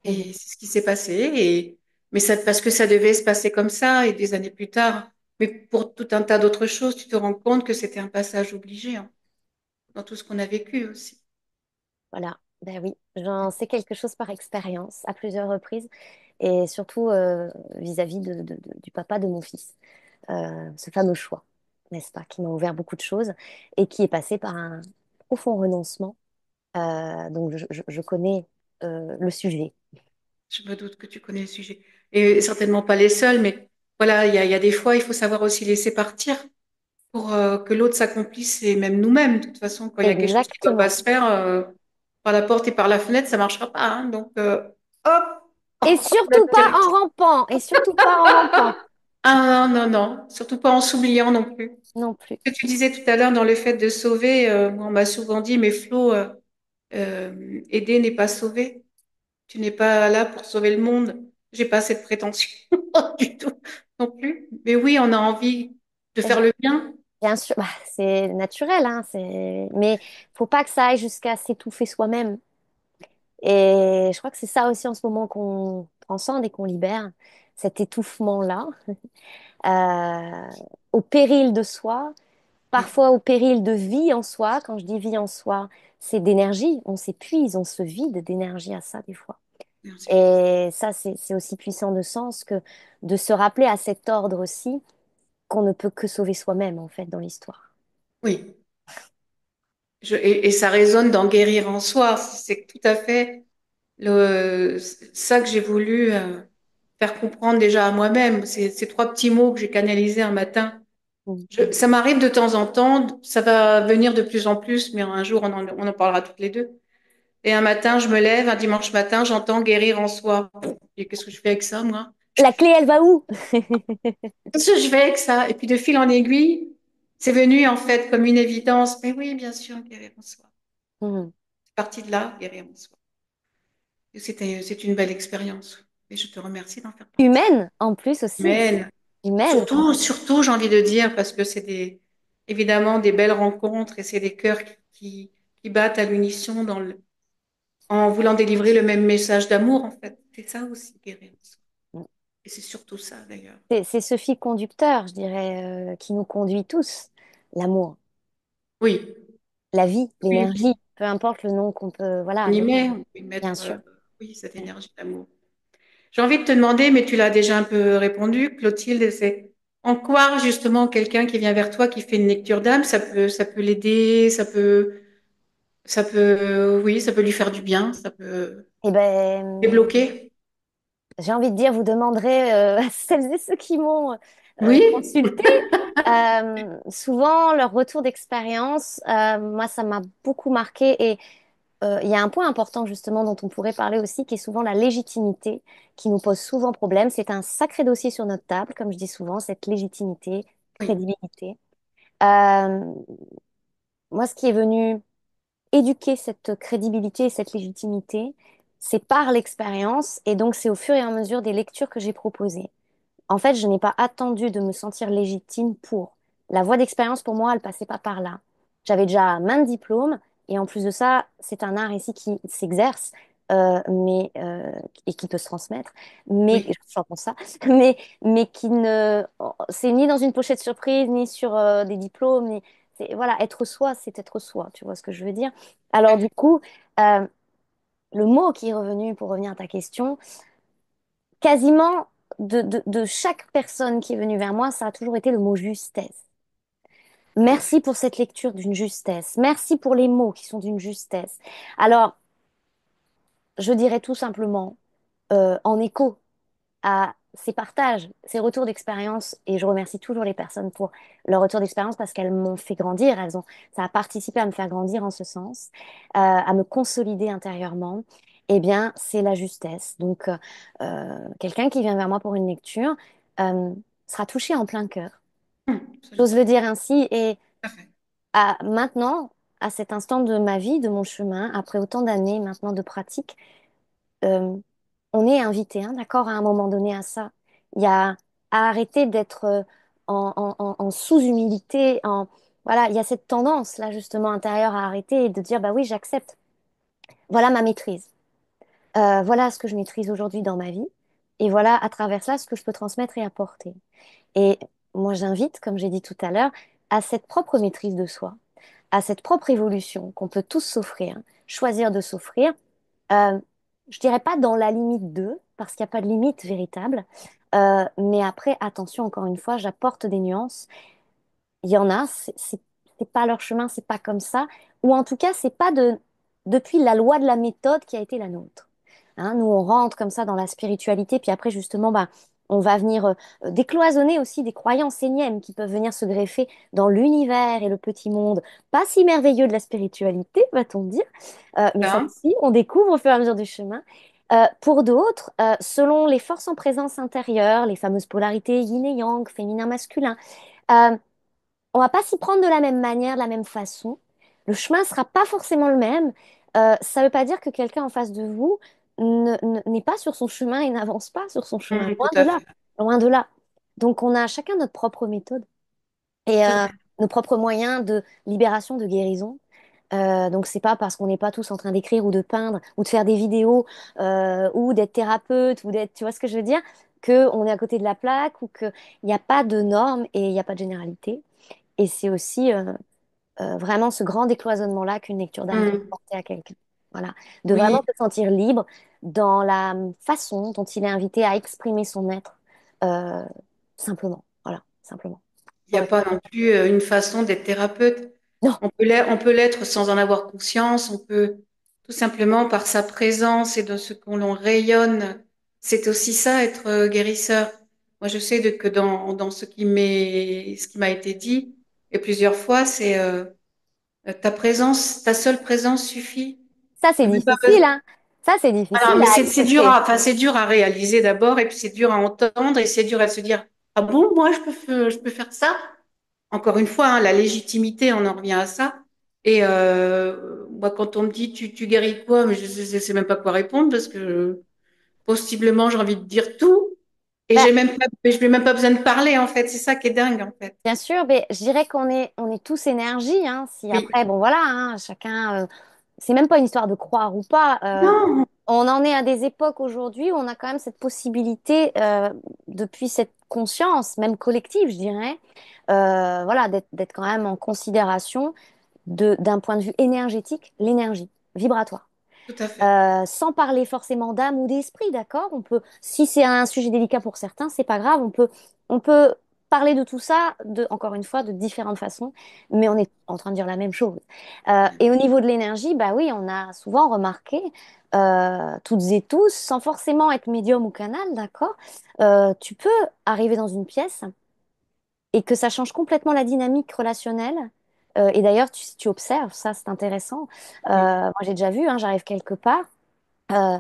Mhm. Et c'est ce qui s'est passé. Mais ça, parce que ça devait se passer comme ça, et des années plus tard. Mais pour tout un tas d'autres choses, tu te rends compte que c'était un passage obligé, hein, dans tout ce qu'on a vécu aussi. Voilà, ben oui, j'en sais quelque chose par expérience à plusieurs reprises et surtout vis-à-vis du papa de mon fils. Ce fameux choix, n'est-ce pas, qui m'a ouvert beaucoup de choses et qui est passé par un profond renoncement. Donc je connais le sujet. Je me doute que tu connais le sujet. Et certainement pas les seuls, mais voilà, il y a des fois, il faut savoir aussi laisser partir pour que l'autre s'accomplisse et même nous-mêmes. De toute façon, quand il y a quelque chose qui ne doit pas Exactement. se faire, par la porte et par la fenêtre, ça marchera pas, hein. Donc, hop, Et on surtout pas atterrit. en rampant, et surtout pas en rampant Ah non, non, surtout pas en s'oubliant non plus. non plus. Ce que tu disais tout à l'heure dans le fait de sauver, moi, on m'a souvent dit, mais Flo, aider n'est pas sauver. Tu n'es pas là pour sauver le monde. J'ai pas cette prétention du tout non plus. Mais oui, on a envie de faire le bien. Bien sûr, bah, c'est naturel, hein, mais faut pas que ça aille jusqu'à s'étouffer soi-même. Et je crois que c'est ça aussi en ce moment qu'on transcende et qu'on libère, cet étouffement-là, au péril de soi. Oui, parfois au péril de vie en soi. Quand je dis vie en soi, c'est d'énergie. On s'épuise, on se vide d'énergie à ça des fois. merci. Et ça, c'est aussi puissant de sens que de se rappeler à cet ordre aussi qu'on ne peut que sauver soi-même, en fait, dans l'histoire. Oui. Et ça résonne dans guérir en soi. C'est tout à fait ça que j'ai voulu faire comprendre déjà à moi-même. Ces trois petits mots que j'ai canalisés un matin. Mm. Ça m'arrive de temps en temps, ça va venir de plus en plus, mais un jour on en parlera toutes les deux. Et un matin, je me lève, un dimanche matin, j'entends guérir en soi. Et qu'est-ce que je fais avec ça, moi? La clé, elle va où? Qu'est-ce que je fais avec ça? Et puis de fil en aiguille, c'est venu en fait comme une évidence. Mais oui, bien sûr, guérir en soi. Mm. C'est parti de là, guérir en soi. C'est une belle expérience. Et je te remercie d'en faire partie. Humaine, en plus aussi. Humaine. Humaine. Surtout, j'ai envie de dire, parce que évidemment des belles rencontres et c'est des cœurs qui battent à l'unisson en voulant délivrer le même message d'amour, en fait. C'est ça aussi, guérir en soi. Et c'est surtout ça, d'ailleurs. C'est ce fil conducteur, je dirais, qui nous conduit tous. L'amour, Oui, la vie, oui, l'énergie, peu importe le nom qu'on peut, on voilà, y donner, met, on peut y bien mettre, sûr. oui, cette énergie d'amour. J'ai envie de te demander, mais tu l'as déjà un peu répondu, Clotilde, c'est en quoi, justement, quelqu'un qui vient vers toi, qui fait une lecture d'âme, ça peut l'aider, oui, ça peut lui faire du bien, ça peut Eh ben, débloquer. j'ai envie de dire, vous demanderez à celles et ceux qui m'ont Oui, consulté souvent leur retour d'expérience. Moi, ça m'a beaucoup marqué et il y a un point important justement dont on pourrait parler aussi, qui est souvent la légitimité, qui nous pose souvent problème. C'est un sacré dossier sur notre table, comme je dis souvent, cette légitimité, oui, crédibilité. Euh, Moi, ce qui est venu éduquer cette crédibilité et cette légitimité, c'est par l'expérience et donc c'est au fur et à mesure des lectures que j'ai proposées. En fait, je n'ai pas attendu de me sentir légitime pour. La voie d'expérience, pour moi, elle passait pas par là. J'avais déjà maintes diplômes, et en plus de ça, c'est un art ici qui s'exerce, et qui peut se transmettre, mais oui. j'entends ça, mais qui ne, c'est ni dans une pochette surprise, ni sur des diplômes, ni, voilà, être soi, c'est être soi. Tu vois ce que je veux dire? Alors du coup, euh, le mot qui est revenu pour revenir à ta question quasiment de chaque personne qui est venue vers moi, ça a toujours été le mot justesse. Tout à fait. Merci pour cette lecture d'une justesse. Merci pour les mots qui sont d'une justesse. Alors, je dirais tout simplement, en écho à ces partages, ces retours d'expérience, et je remercie toujours les personnes pour leur retour d'expérience parce qu'elles m'ont fait grandir, ça a participé à me faire grandir en ce sens, à me consolider intérieurement. Eh bien, c'est la justesse. Donc, quelqu'un qui vient vers moi pour une lecture euh, sera touché en plein cœur. Ça, je J'ose le sais. dire ainsi, et Tout à fait. maintenant, à cet instant de ma vie, de mon chemin, après autant d'années maintenant de pratique, euh, on est invité, hein, d'accord, à un moment donné à ça. Il y a à arrêter d'être en sous-humilité, voilà, il y a cette tendance là justement intérieure à arrêter et de dire bah oui, j'accepte. Voilà ma maîtrise. Voilà ce que je maîtrise aujourd'hui dans ma vie. Et voilà à travers ça ce que je peux transmettre et apporter. Et moi, j'invite, comme j'ai dit tout à l'heure, à cette propre maîtrise de soi, à cette propre évolution qu'on peut tous s'offrir, choisir de s'offrir. Euh, je dirais pas dans la limite d'eux, parce qu'il n'y a pas de limite véritable. Mais après, attention, encore une fois, j'apporte des nuances. Il y en a, c'est pas leur chemin, c'est pas comme ça. Ou en tout cas, c'est pas depuis la loi de la méthode qui a été la nôtre. Hein, nous, on rentre comme ça dans la spiritualité, puis après, justement, bah, on va venir décloisonner aussi des croyances énièmes qui peuvent venir se greffer dans l'univers et le petit monde, pas si merveilleux de la spiritualité, va-t-on dire. Mais ça Là, aussi, on découvre au fur et à mesure du chemin. Pour d'autres, selon les forces en présence intérieure, les fameuses polarités yin et yang, féminin-masculin, euh, on va pas s'y prendre de la même manière, de la même façon. Le chemin sera pas forcément le même. Ça veut pas dire que quelqu'un en face de vous n'est pas sur son chemin et n'avance pas sur son chemin. Loin tout de à là. fait. Loin de là. Donc on a chacun notre propre méthode et C'est vrai. nos propres moyens de libération, de guérison. Donc c'est pas parce qu'on n'est pas tous en train d'écrire ou de peindre ou de faire des vidéos ou d'être thérapeute ou d'être, tu vois ce que je veux dire, que on est à côté de la plaque ou qu'il n'y a pas de normes et il n'y a pas de généralité. Et c'est aussi vraiment ce grand décloisonnement-là qu'une lecture d'âme peut Mm. apporter à quelqu'un. Voilà. De vraiment Oui, se sentir libre dans la façon dont il est invité à exprimer son être, euh, simplement. Voilà, simplement. il n'y a Sans pas être- non plus une façon d'être thérapeute. Non, On peut l'être sans en avoir conscience. On peut tout simplement par sa présence et de ce qu'on l'on rayonne. C'est aussi ça, être guérisseur. Moi, je sais que dans ce qui m'a été dit, et plusieurs fois, c'est ta présence, ta seule présence suffit. ça c'est T'as même pas difficile, besoin. hein. Ça c'est difficile Alors, mais à c'est dur accepter. à, enfin, c'est dur à réaliser d'abord, et puis c'est dur à entendre, et c'est dur à se dire, ah bon, moi, je peux faire ça? Encore une fois, hein, la légitimité, on en revient à ça. Et moi, quand on me dit, tu guéris quoi? Mais je sais même pas quoi répondre, parce que possiblement, j'ai envie de dire tout, et Bah, j'ai même pas besoin de parler, en fait. C'est ça qui est dingue, en fait. bien sûr, mais je dirais on est tous énergie, hein. Si Oui. après, bon voilà, hein, chacun, c'est même pas une histoire de croire ou pas. Non, On en est à des époques aujourd'hui où on a quand même cette possibilité, depuis cette conscience, même collective, je dirais, voilà, d'être quand même en considération d'un point de vue énergétique, l'énergie vibratoire. tout à fait. Sans parler forcément d'âme ou d'esprit, d'accord? On peut, si c'est un sujet délicat pour certains, c'est pas grave. On peut parler de tout ça, encore une fois, de différentes façons, mais on est en train de dire la même chose. Et au niveau de l'énergie, bah oui, on a souvent remarqué, toutes et tous, sans forcément être médium ou canal, d'accord? Tu peux arriver dans une pièce et que ça change complètement la dynamique relationnelle. Et d'ailleurs, si tu observes, ça c'est intéressant. Mm. Moi j'ai déjà vu, hein, j'arrive quelque part. Euh,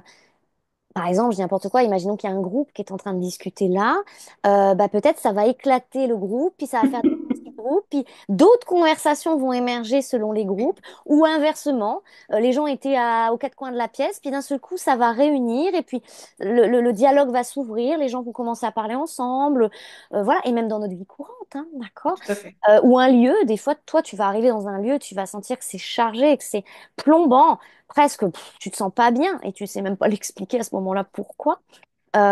Par exemple, je dis n'importe quoi, imaginons qu'il y a un groupe qui est en train de discuter là, bah peut-être ça va éclater le groupe, puis ça va faire des petits groupes, puis d'autres conversations vont émerger selon les groupes, ou inversement, les gens étaient aux quatre coins de la pièce, puis d'un seul coup ça va réunir, et puis le dialogue va s'ouvrir, les gens vont commencer à parler ensemble, voilà, et même dans notre vie courante, hein, d'accord? Tout à fait. Ou un lieu, des fois, toi, tu vas arriver dans un lieu, tu vas sentir que c'est chargé, que c'est plombant, presque, tu te sens pas bien et tu sais même pas l'expliquer à ce moment-là pourquoi.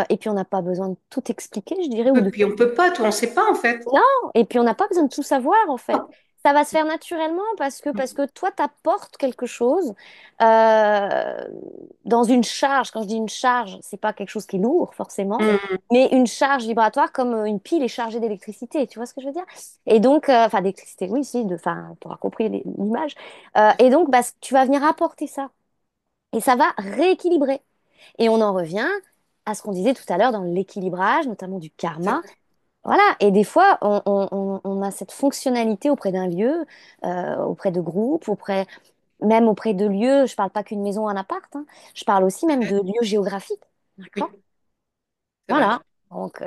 Et puis on n'a pas besoin de tout expliquer, je dirais, ou Et de puis, tout. on peut pas, tout, on sait pas, en fait. Non, et puis on n'a pas besoin de tout savoir en fait. Ça va se faire naturellement parce que toi, t'apportes quelque chose, euh, dans une charge. Quand je dis une charge, c'est pas quelque chose qui est lourd forcément, Mm. mais une charge vibratoire comme une pile est chargée d'électricité. Tu vois ce que je veux dire? Et donc, enfin d'électricité, oui, si, enfin, tu auras compris l'image. Et donc, bah, tu vas venir apporter ça. Et ça va rééquilibrer. Et on en revient à ce qu'on disait tout à l'heure dans l'équilibrage, notamment du karma. Exact. Voilà. Et des fois, on a cette fonctionnalité auprès d'un lieu, auprès de groupes, même auprès de lieux. Je parle pas qu'une maison, un appart, hein. Je parle aussi même de lieux géographiques. Oui, D'accord? c'est vrai. Voilà. Donc,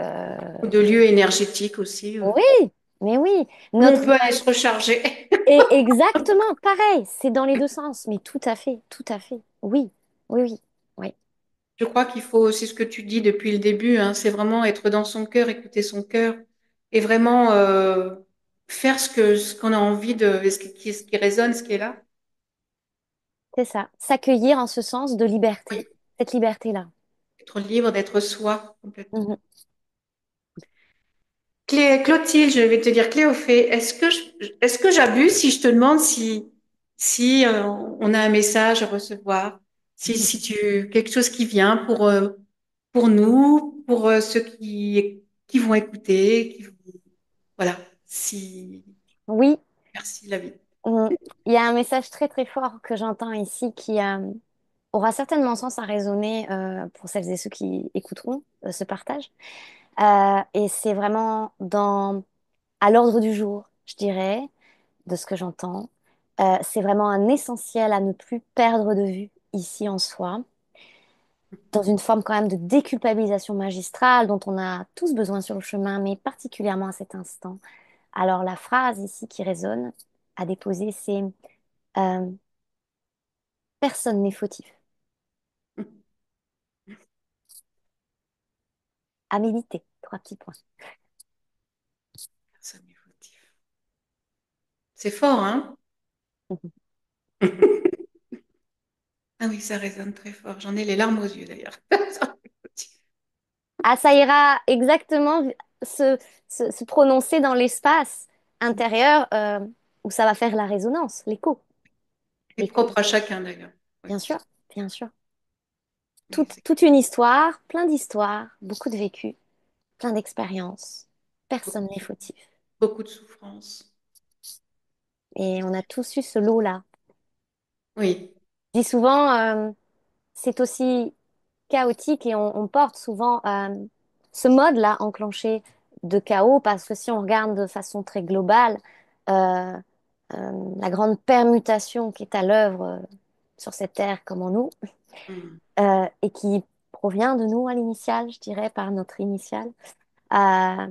Ou de lieux énergétiques aussi, oui, mais oui. où on Notre peut aller se recharger. Et exactement, pareil. C'est dans les deux sens. Mais tout à fait, tout à fait. Oui, oui, oui, oui. Je crois qu'il faut, c'est ce que tu dis depuis le début, hein, c'est vraiment être dans son cœur, écouter son cœur et vraiment faire ce qu'on a envie de, ce qui résonne, ce qui est là. C'est ça. S'accueillir en ce sens de liberté. Oui, Cette liberté-là. être libre d'être soi complètement. Mhm. Clotilde, je vais te dire Cléophée, est-ce que j'abuse si je te demande si on a un message à recevoir, si tu quelque chose qui vient pour nous, pour ceux qui vont écouter, voilà, si Oui, merci la vie. on- il y a un message très très fort que j'entends ici qui aura certainement sens à résonner, pour celles et ceux qui écouteront, ce partage. Et c'est vraiment à l'ordre du jour, je dirais, de ce que j'entends. C'est vraiment un essentiel à ne plus perdre de vue ici en soi, dans une forme quand même de déculpabilisation magistrale dont on a tous besoin sur le chemin, mais particulièrement à cet instant. Alors la phrase ici qui résonne à déposer, c'est euh, personne n'est fautif. À méditer. Trois petits points. Personne n'est fautif. C'est fort, hein? Ah oui, ça résonne très fort. J'en ai les larmes aux yeux d'ailleurs. Personne n'est fautif. Ah, ça ira exactement se prononcer dans l'espace. intérieur où ça va faire la résonance, l'écho. Et L'écho, propre à chacun d'ailleurs. Oui, bien sûr, bien sûr. oui, c'est Toute une histoire, plein d'histoires, beaucoup de vécu, plein d'expériences. beaucoup Personne de, n'est fautif. beaucoup de souffrance. Et on a tous eu ce lot-là. Oui, Je dis souvent, c'est aussi chaotique et on porte souvent ce mode-là enclenché de chaos parce que si on regarde de façon très globale, euh, la grande permutation qui est à l'œuvre sur cette terre comme en nous, mm, et qui provient de nous à l'initiale, je dirais, par notre initiale, euh,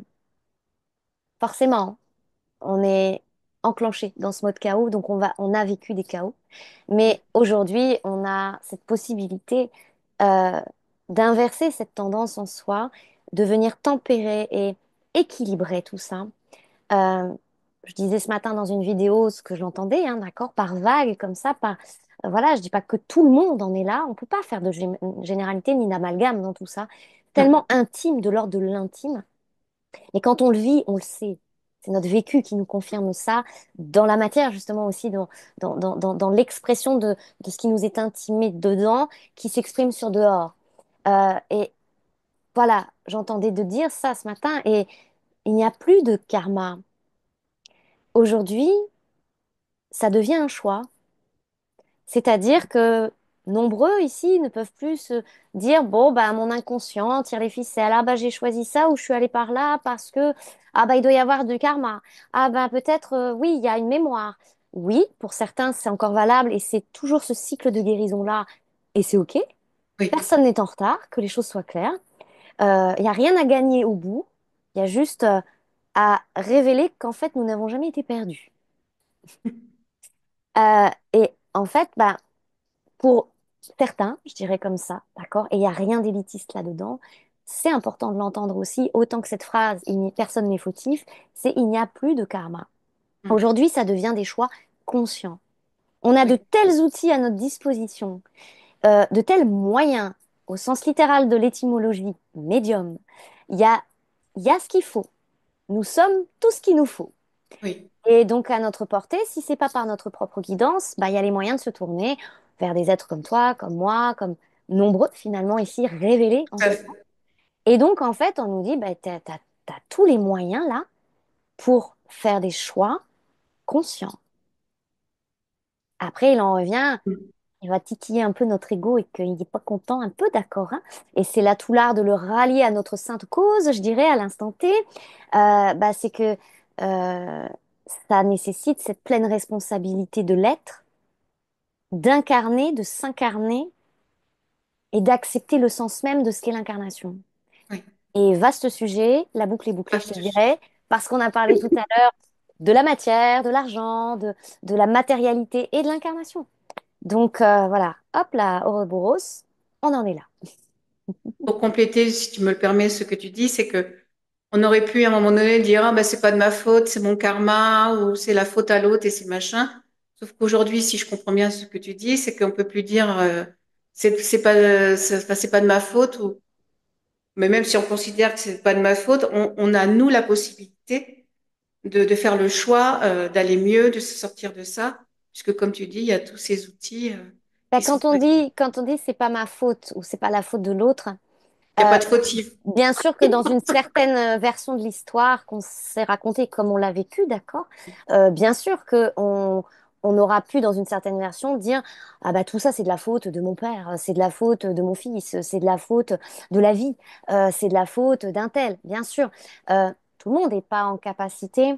forcément, on est enclenché dans ce mode chaos, donc on a vécu des chaos. oui, Mais aujourd'hui, on a cette possibilité euh, d'inverser cette tendance en soi, de venir tempérer et équilibrer tout ça. Euh, je disais ce matin dans une vidéo ce que j'entendais, hein, d'accord, par vague comme ça, voilà, je dis pas que tout le monde en est là. On peut pas faire de généralité ni d'amalgame dans tout ça. non, Tellement intime, de l'ordre de l'intime. Et quand on le vit, on le sait. C'est notre vécu qui nous confirme ça dans la matière, justement aussi, dans l'expression de ce qui nous est intimé dedans, qui s'exprime sur dehors. Et voilà, j'entendais de dire ça ce matin, et il n'y a plus de karma. Aujourd'hui, ça devient un choix. C'est-à-dire que nombreux ici ne peuvent plus se dire, bon, bah, mon inconscient tire les ficelles. Ah, bah, j'ai choisi ça ou je suis allé par là parce que, ah, bah, il doit y avoir du karma. Ah, bah, peut-être, oui, il y a une mémoire. Oui, pour certains, c'est encore valable et c'est toujours ce cycle de guérison-là. Et c'est OK. oui. Personne n'est en retard, que les choses soient claires. Il n'y a rien à gagner au bout. Il y a juste à révéler qu'en fait, nous n'avons jamais été perdus. Et en fait, bah, pour certains, je dirais comme ça, d'accord? Et il n'y a rien d'élitiste là-dedans. C'est important de l'entendre aussi, autant que cette phrase, personne n'est fautif, c'est il n'y a plus de karma. Mm, Aujourd'hui, ça devient des choix conscients. On a de oui, tels outils à notre disposition, de tels moyens, au sens littéral de l'étymologie, médium. Il y a, il y a ce qu'il faut. Nous sommes tout ce qu'il nous faut. oui, Et donc à notre portée, si c'est pas par notre propre guidance, bah, il y a les moyens de se tourner vers des êtres comme toi, comme moi, comme nombreux finalement ici révélés en tout à tout cas. fait. Et donc en fait, on nous dit, bah, t'as tous les moyens là pour faire des choix conscients. Après, il en revient, Mm, il va titiller un peu notre ego et qu'il n'est pas content, un peu d'accord, hein. Et c'est là tout l'art de le rallier à notre sainte cause, je dirais, à l'instant T. Bah, c'est que euh, ça nécessite cette pleine responsabilité de l'être d'incarner, de s'incarner et d'accepter le sens même de ce qu'est l'incarnation. oui, Et vaste sujet, la boucle est bouclée, je te vaste dirais, sujet. parce qu'on a parlé tout à l'heure de la matière, de l'argent, de la matérialité et de l'incarnation. Donc voilà, hop là, Ouroboros, on en est là. Pour compléter, si tu me le permets, ce que tu dis, c'est que on aurait pu à un moment donné dire ah ben c'est pas de ma faute, c'est mon karma ou c'est la faute à l'autre et c'est machin. Sauf qu'aujourd'hui, si je comprends bien ce que tu dis, c'est qu'on peut plus dire c'est pas de ma faute ou mais même si on considère que c'est pas de ma faute, on a nous la possibilité de faire le choix d'aller mieux, de se sortir de ça, puisque comme tu dis, il y a tous ces outils Bah, qui sont quand on dit c'est pas ma faute ou c'est pas la faute de l'autre, il n'y a euh, pas de fautif. bien sûr que dans une certaine version de l'histoire qu'on s'est racontée comme on l'a vécu, d'accord, bien sûr que on aura pu dans une certaine version dire ah bah tout ça c'est de la faute de mon père, c'est de la faute de mon fils, c'est de la faute de la vie, c'est de la faute d'un tel, bien sûr. Tout le monde n'est pas en capacité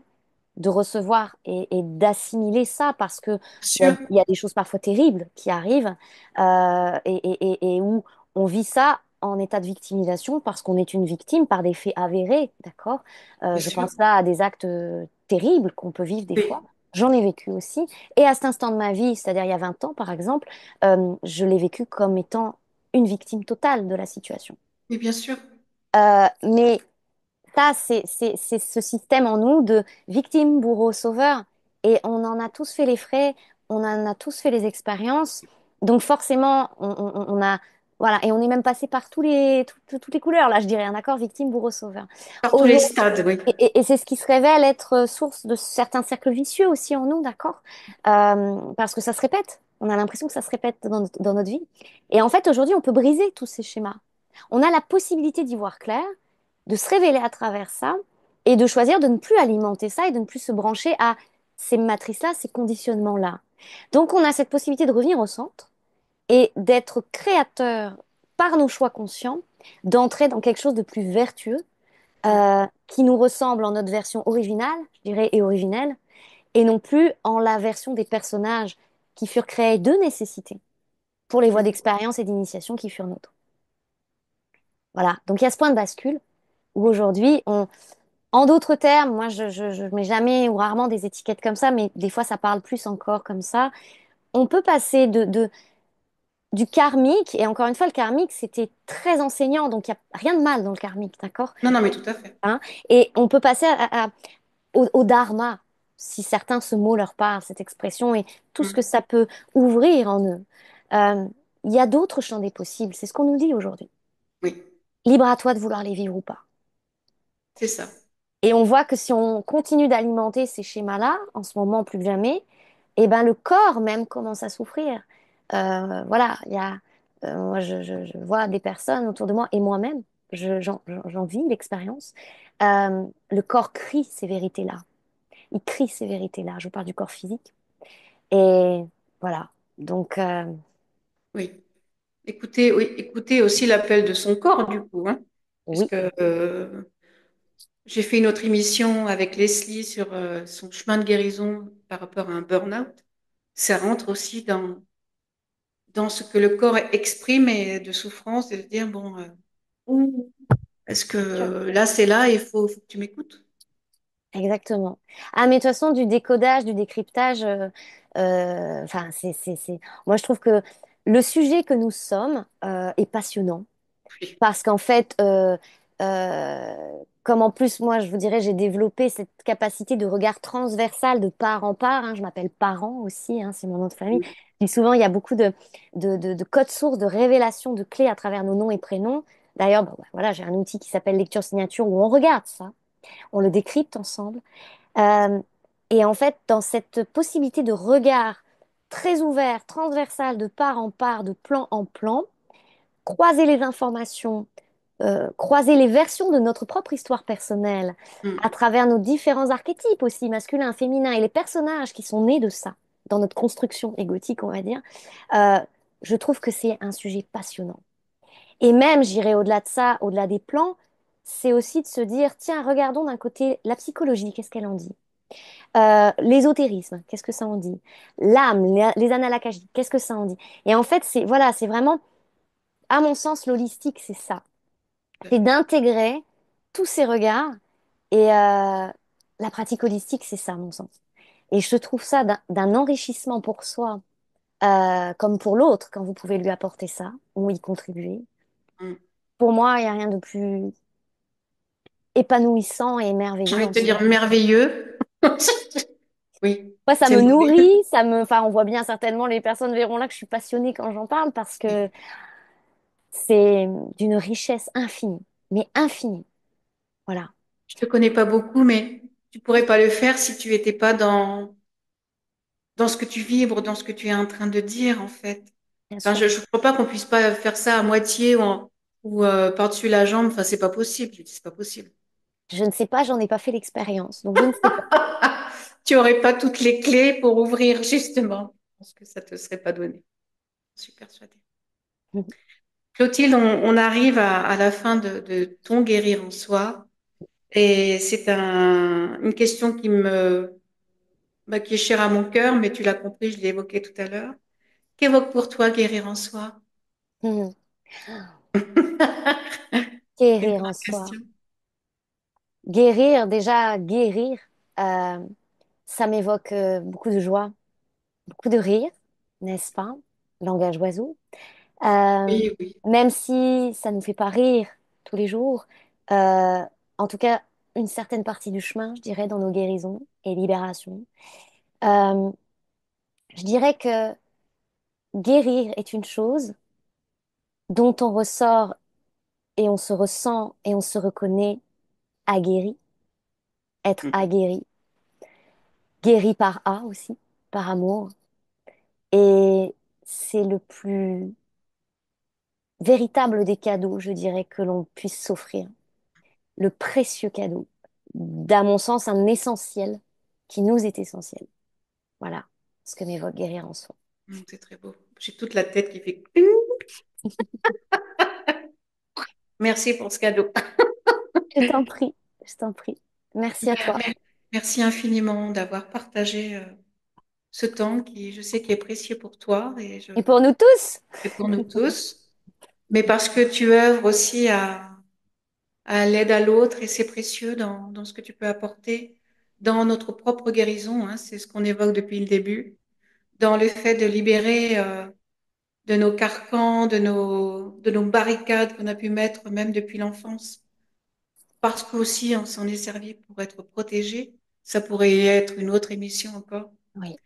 de recevoir et d'assimiler ça parce que Sûr, il y a des choses parfois terribles qui arrivent et où on vit ça en état de victimisation parce qu'on est une victime par des faits avérés, d'accord? bien Je sûr. pense là à des actes terribles qu'on peut vivre des fois. Oui, J'en ai vécu aussi. Et à cet instant de ma vie, c'est-à-dire il y a 20 ans par exemple, je l'ai vécu comme étant une victime totale de la situation. oui, bien sûr. Mais ça, c'est ce système en nous de victime, bourreau, sauveur. Et on en a tous fait les frais, on en a tous fait les expériences. Donc forcément, on a Voilà, et on est même passé par toutes les couleurs, là, je dirais, un accord victime, bourreau, sauveur. Par tous les stades, oui. Et c'est ce qui se révèle être source de certains cercles vicieux aussi en nous, d'accord? Parce que ça se répète. On a l'impression que ça se répète dans notre vie. Et en fait, aujourd'hui, on peut briser tous ces schémas. On a la possibilité d'y voir clair, de se révéler à travers ça et de choisir de ne plus alimenter ça et de ne plus se brancher à ces matrices-là, ces conditionnements-là. Donc, on a cette possibilité de revenir au centre et d'être créateur par nos choix conscients, d'entrer dans quelque chose de plus vertueux Mm. qui nous ressemble en notre version originale, je dirais, et originelle, et non plus en la version des personnages qui furent créés de nécessité pour les voies Mm. d'expérience et d'initiation qui furent nôtres. Voilà. Donc il y a ce point de bascule où aujourd'hui, en d'autres termes, moi je mets jamais ou rarement des étiquettes comme ça, mais des fois ça parle plus encore comme ça. On peut passer du karmique, et encore une fois, le karmique, c'était très enseignant, donc il n'y a rien de mal dans le karmique, d'accord? Non, non, mais tout à fait. Hein. Et on peut passer au dharma, si certains ce mot leur parle, cette expression, et tout ce que Mm. ça peut ouvrir en eux. Euh, il y a d'autres champs des possibles, c'est ce qu'on nous dit aujourd'hui. Oui, Libre à toi de vouloir les vivre ou pas. c'est ça. Et on voit que si on continue d'alimenter ces schémas-là, en ce moment plus que jamais, eh ben le corps même commence à souffrir. Voilà, il y a, moi je vois des personnes autour de moi et moi-même, j'en vis l'expérience. Le corps crie ces vérités-là. Il crie ces vérités-là. Je vous parle du corps physique. Et voilà. Donc, Oui. Écoutez, oui, écoutez aussi l'appel de son corps, du coup, hein, oui, puisque j'ai fait une autre émission avec Leslie sur son chemin de guérison par rapport à un burn-out. Ça rentre aussi dans ce que le corps exprime et de souffrance et de dire, bon, est-ce sûr. que là, c'est là, il faut que tu m'écoutes. Exactement. Ah, mais de toute façon, du décodage, du décryptage, enfin, moi, je trouve que le sujet que nous sommes est passionnant. Oui. Parce qu'en fait, comme en plus, moi, je vous dirais, j'ai développé cette capacité de regard transversal de part en part, hein, je m'appelle parent aussi, hein, c'est mon nom de famille. Je dis souvent, il y a beaucoup de codes sources, de révélations, de clés à travers nos noms et prénoms. D'ailleurs, bon, bah, voilà, j'ai un outil qui s'appelle Lecture Signature où on regarde ça, on le décrypte ensemble. Euh, et en fait, dans cette possibilité de regard très ouvert, transversal, de part en part, de plan en plan, croiser les informations, croiser les versions de notre propre histoire personnelle à Mm. travers nos différents archétypes aussi, masculins, féminins, et les personnages qui sont nés de ça, dans notre construction égotique, on va dire, euh, je trouve que c'est un sujet passionnant. Et même, j'irai au-delà de ça, au-delà des plans, c'est aussi de se dire, tiens, regardons d'un côté la psychologie, qu'est-ce qu'elle en dit? L'ésotérisme, qu'est-ce que ça en dit? L'âme, les annales akashiques, qu'est-ce que ça en dit? Et en fait, c'est voilà, c'est vraiment, à mon sens, l'holistique, c'est ça. Tout à C'est fait. d'intégrer tous ces regards et la pratique holistique, c'est ça, à mon sens. Et je trouve ça d'un enrichissement pour soi, comme pour l'autre, quand vous pouvez lui apporter ça ou y contribuer. Mm. Pour moi, il n'y a rien de plus épanouissant et J'ai merveilleux envie dans de le te dire sens. merveilleux. Oui, Moi, ça c'est me merveilleux. nourrit, ça me, enfin, on voit bien certainement, les personnes verront là que je suis passionnée quand j'en parle parce que c'est d'une richesse infinie, mais infinie. Voilà, Je te connais pas beaucoup, mais tu pourrais pas le faire si tu étais pas dans ce que tu vibres, dans ce que tu es en train de dire, en fait. bien Enfin, sûr. je crois pas qu'on puisse pas faire ça à moitié ou par-dessus la jambe. Enfin, c'est pas possible. Je dis, c'est pas possible. Je ne sais pas, j'en ai pas fait l'expérience, donc je ne sais pas. Tu aurais pas toutes les clés pour ouvrir, justement. Je pense que ça te serait pas donné. Je suis persuadée. Clotilde, on arrive à la fin de ton guérir en soi. Et c'est une question qui est chère à mon cœur, mais tu l'as compris, je l'ai évoqué tout à l'heure. Qu'évoque pour toi guérir en soi? Mhm. Une Guérir en grande soi. question. Guérir, déjà, guérir, euh, ça m'évoque beaucoup de joie, beaucoup de rire, n'est-ce pas? Langage oiseau. Euh, Oui, oui. Même si ça ne nous fait pas rire tous les jours, euh, en tout cas, une certaine partie du chemin, je dirais, dans nos guérisons et libérations. Euh, je dirais que guérir est une chose, dont on ressort et on se ressent et on se reconnaît aguerri, être Mm. aguerri, guéri par A aussi, par amour. Et c'est le plus véritable des cadeaux, je dirais, que l'on puisse s'offrir. Le précieux cadeau, d'à mon sens, un essentiel qui nous est essentiel. Voilà ce que m'évoque guérir en soi. C'est très beau. J'ai toute la tête qui fait. Merci pour ce cadeau. Je t'en prie, je t'en prie. Merci à Ben, toi. merci infiniment d'avoir partagé ce temps qui, je sais, qui est précieux pour toi Et pour nous tous, et pour nous tous, mais parce que tu œuvres aussi à l'aide à l'autre et c'est précieux dans ce que tu peux apporter dans notre propre guérison, hein, c'est ce qu'on évoque depuis le début, dans le fait de libérer de nos carcans, de nos barricades qu'on a pu mettre même depuis l'enfance, parce qu'aussi on s'en est servi pour être protégé. Ça pourrait être une autre émission encore. oui,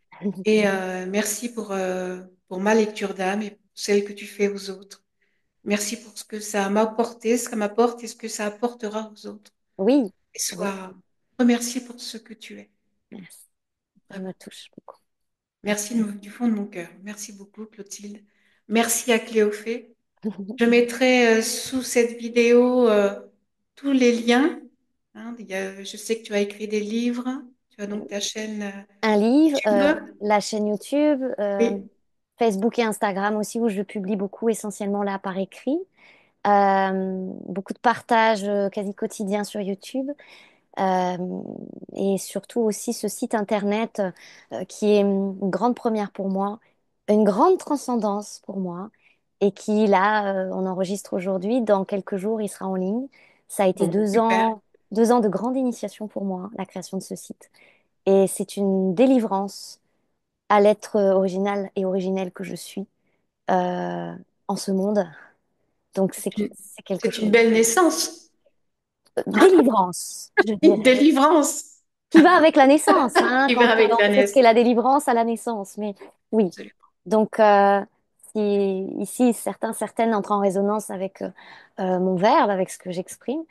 Et merci pour ma lecture d'âme et pour celle que tu fais aux autres. Merci pour ce que ça m'a apporté, ce que ça m'apporte et ce que ça apportera aux autres. oui, Et oui, sois remercié pour ce que tu es, merci. Ça me vraiment. touche beaucoup. Merci du fond de mon cœur. Merci beaucoup, Clotilde. Merci à Cléophée. Je mettrai sous cette vidéo tous les liens. Hein. Je sais que tu as écrit des livres. Tu as donc ta chaîne Un livre, YouTube. la chaîne YouTube, Oui, Facebook et Instagram aussi, où je publie beaucoup, essentiellement là par écrit. Beaucoup de partages quasi quotidiens sur YouTube. Euh, et surtout aussi ce site internet qui est une grande première pour moi, une grande transcendance pour moi, et qui là, on enregistre aujourd'hui, dans quelques jours, il sera en ligne. Ça a été bon, super. 2 ans de grande initiation pour moi, la création de ce site. Et c'est une délivrance à l'être original et originel que je suis euh, en ce monde. Donc c'est quelque C'est une chose. belle naissance. Délivrance, je Une dirais. délivrance Qui va avec la naissance, hein, qui quand va avec on la sait ce qu'est naissance. la délivrance à la naissance. Mais oui. Absolument. Donc, si ici, certaines entrent en résonance avec mon verbe, avec ce que j'exprime,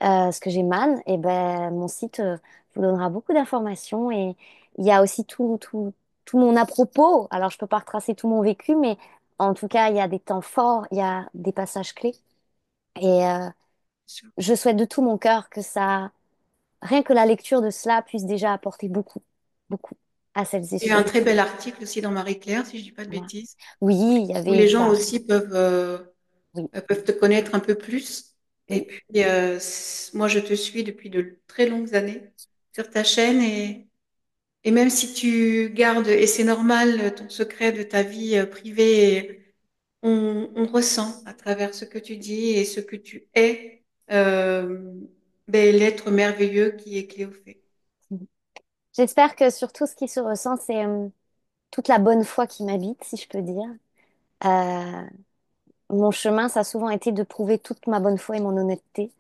ce que j'émane, et ben, mon site vous donnera beaucoup d'informations. Et il y a aussi tout mon à-propos. Alors, je peux pas retracer tout mon vécu, mais en tout cas, il y a des temps forts, il y a des passages clés. Et je souhaite de tout mon cœur que ça rien que la lecture de cela puisse déjà apporter beaucoup, beaucoup à celles et Il y a un ceux. très bel article aussi dans Marie-Claire, si je dis pas de Voilà. bêtises, Oui, il y où avait les gens ça. aussi Oui, peuvent te connaître un peu plus. Et oui. puis, moi, je te suis depuis de très longues années sur ta chaîne et même si tu gardes, et c'est normal, ton secret de ta vie privée, on ressent à travers ce que tu dis et ce que tu es, l'être merveilleux qui est Cléophée. J'espère que surtout ce qui se ressent, c'est toute la bonne foi qui m'habite, si je peux dire. Euh, Mon chemin, ça a souvent été de prouver toute ma bonne foi et mon honnêteté,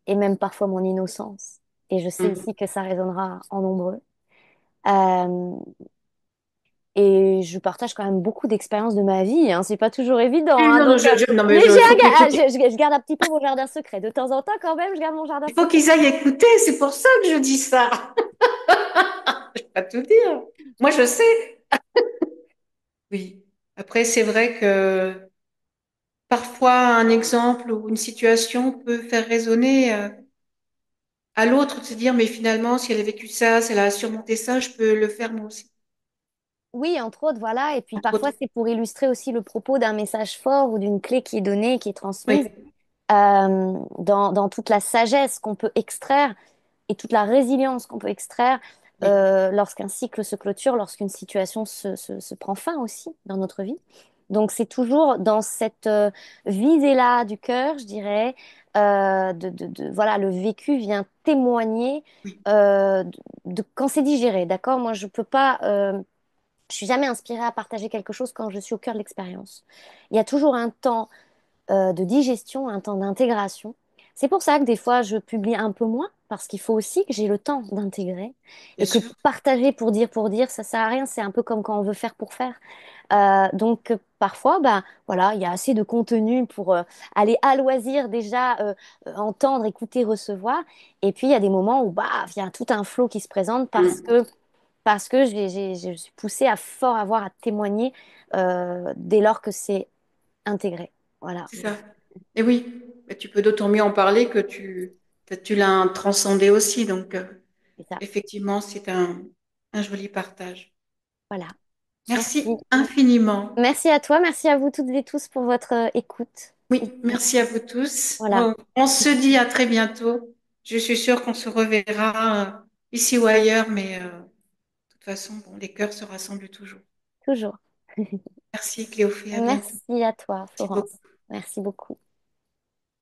et même parfois mon innocence. Et je sais Mhm. ici que ça résonnera en nombreux. Euh, Et je partage quand même beaucoup d'expériences de ma vie, hein. C'est pas toujours évident, Oui, hein. non, non, Donc, non, mais mais j'ai faut qu'il, faut je garde un petit peu mon jardin secret. De temps en temps, quand même, je garde mon jardin il faut secret. qu'ils aillent écouter, c'est pour ça que je dis ça. Je vais pas tout dire. Moi, je sais. Oui. Après, c'est vrai que parfois, un exemple ou une situation peut faire résonner à l'autre de se dire, mais finalement, si elle a vécu ça, si elle a surmonté ça, je peux le faire moi aussi. Oui, entre autres, voilà. Et puis Entre parfois, autres. c'est pour illustrer aussi le propos d'un message fort ou d'une clé qui est donnée, qui est transmise, Oui, dans toute la sagesse qu'on peut extraire et toute la résilience qu'on peut extraire oui, lorsqu'un cycle se clôture, lorsqu'une situation se prend fin aussi dans notre vie. Donc c'est toujours dans cette visée-là du cœur, je dirais, voilà, le vécu vient témoigner oui, quand c'est digéré, d'accord? Moi, je peux pas, je suis jamais inspirée à partager quelque chose quand je suis au cœur de l'expérience. Il y a toujours un temps de digestion, un temps d'intégration. C'est pour ça que des fois, je publie un peu moins, parce qu'il faut aussi que j'ai le temps d'intégrer bien et que sûr. partager pour dire, ça sert à rien. C'est un peu comme quand on veut faire pour faire. Donc parfois, ben voilà, il y a assez de contenu pour aller à loisir déjà entendre, écouter, recevoir. Et puis il y a des moments où bah il y a tout un flot qui se présente Mm. parce que je suis poussée à fort avoir à témoigner dès lors que c'est intégré. Voilà, C'est ça. Et oui, mais tu peux d'autant mieux en parler que tu l'as transcendé aussi. Donc, c'est ça. effectivement, c'est un joli partage. Voilà. Merci. Merci infiniment. Merci à toi, merci à vous toutes et tous pour votre écoute. Oui, merci à vous tous. Voilà, On se dit à très bientôt. Je suis sûre qu'on se reverra ici ou ailleurs, mais de toute façon, bon, les cœurs se rassemblent toujours. toujours. Merci Cléophée, à bientôt. Merci à toi, Merci beaucoup. Florence. Merci beaucoup.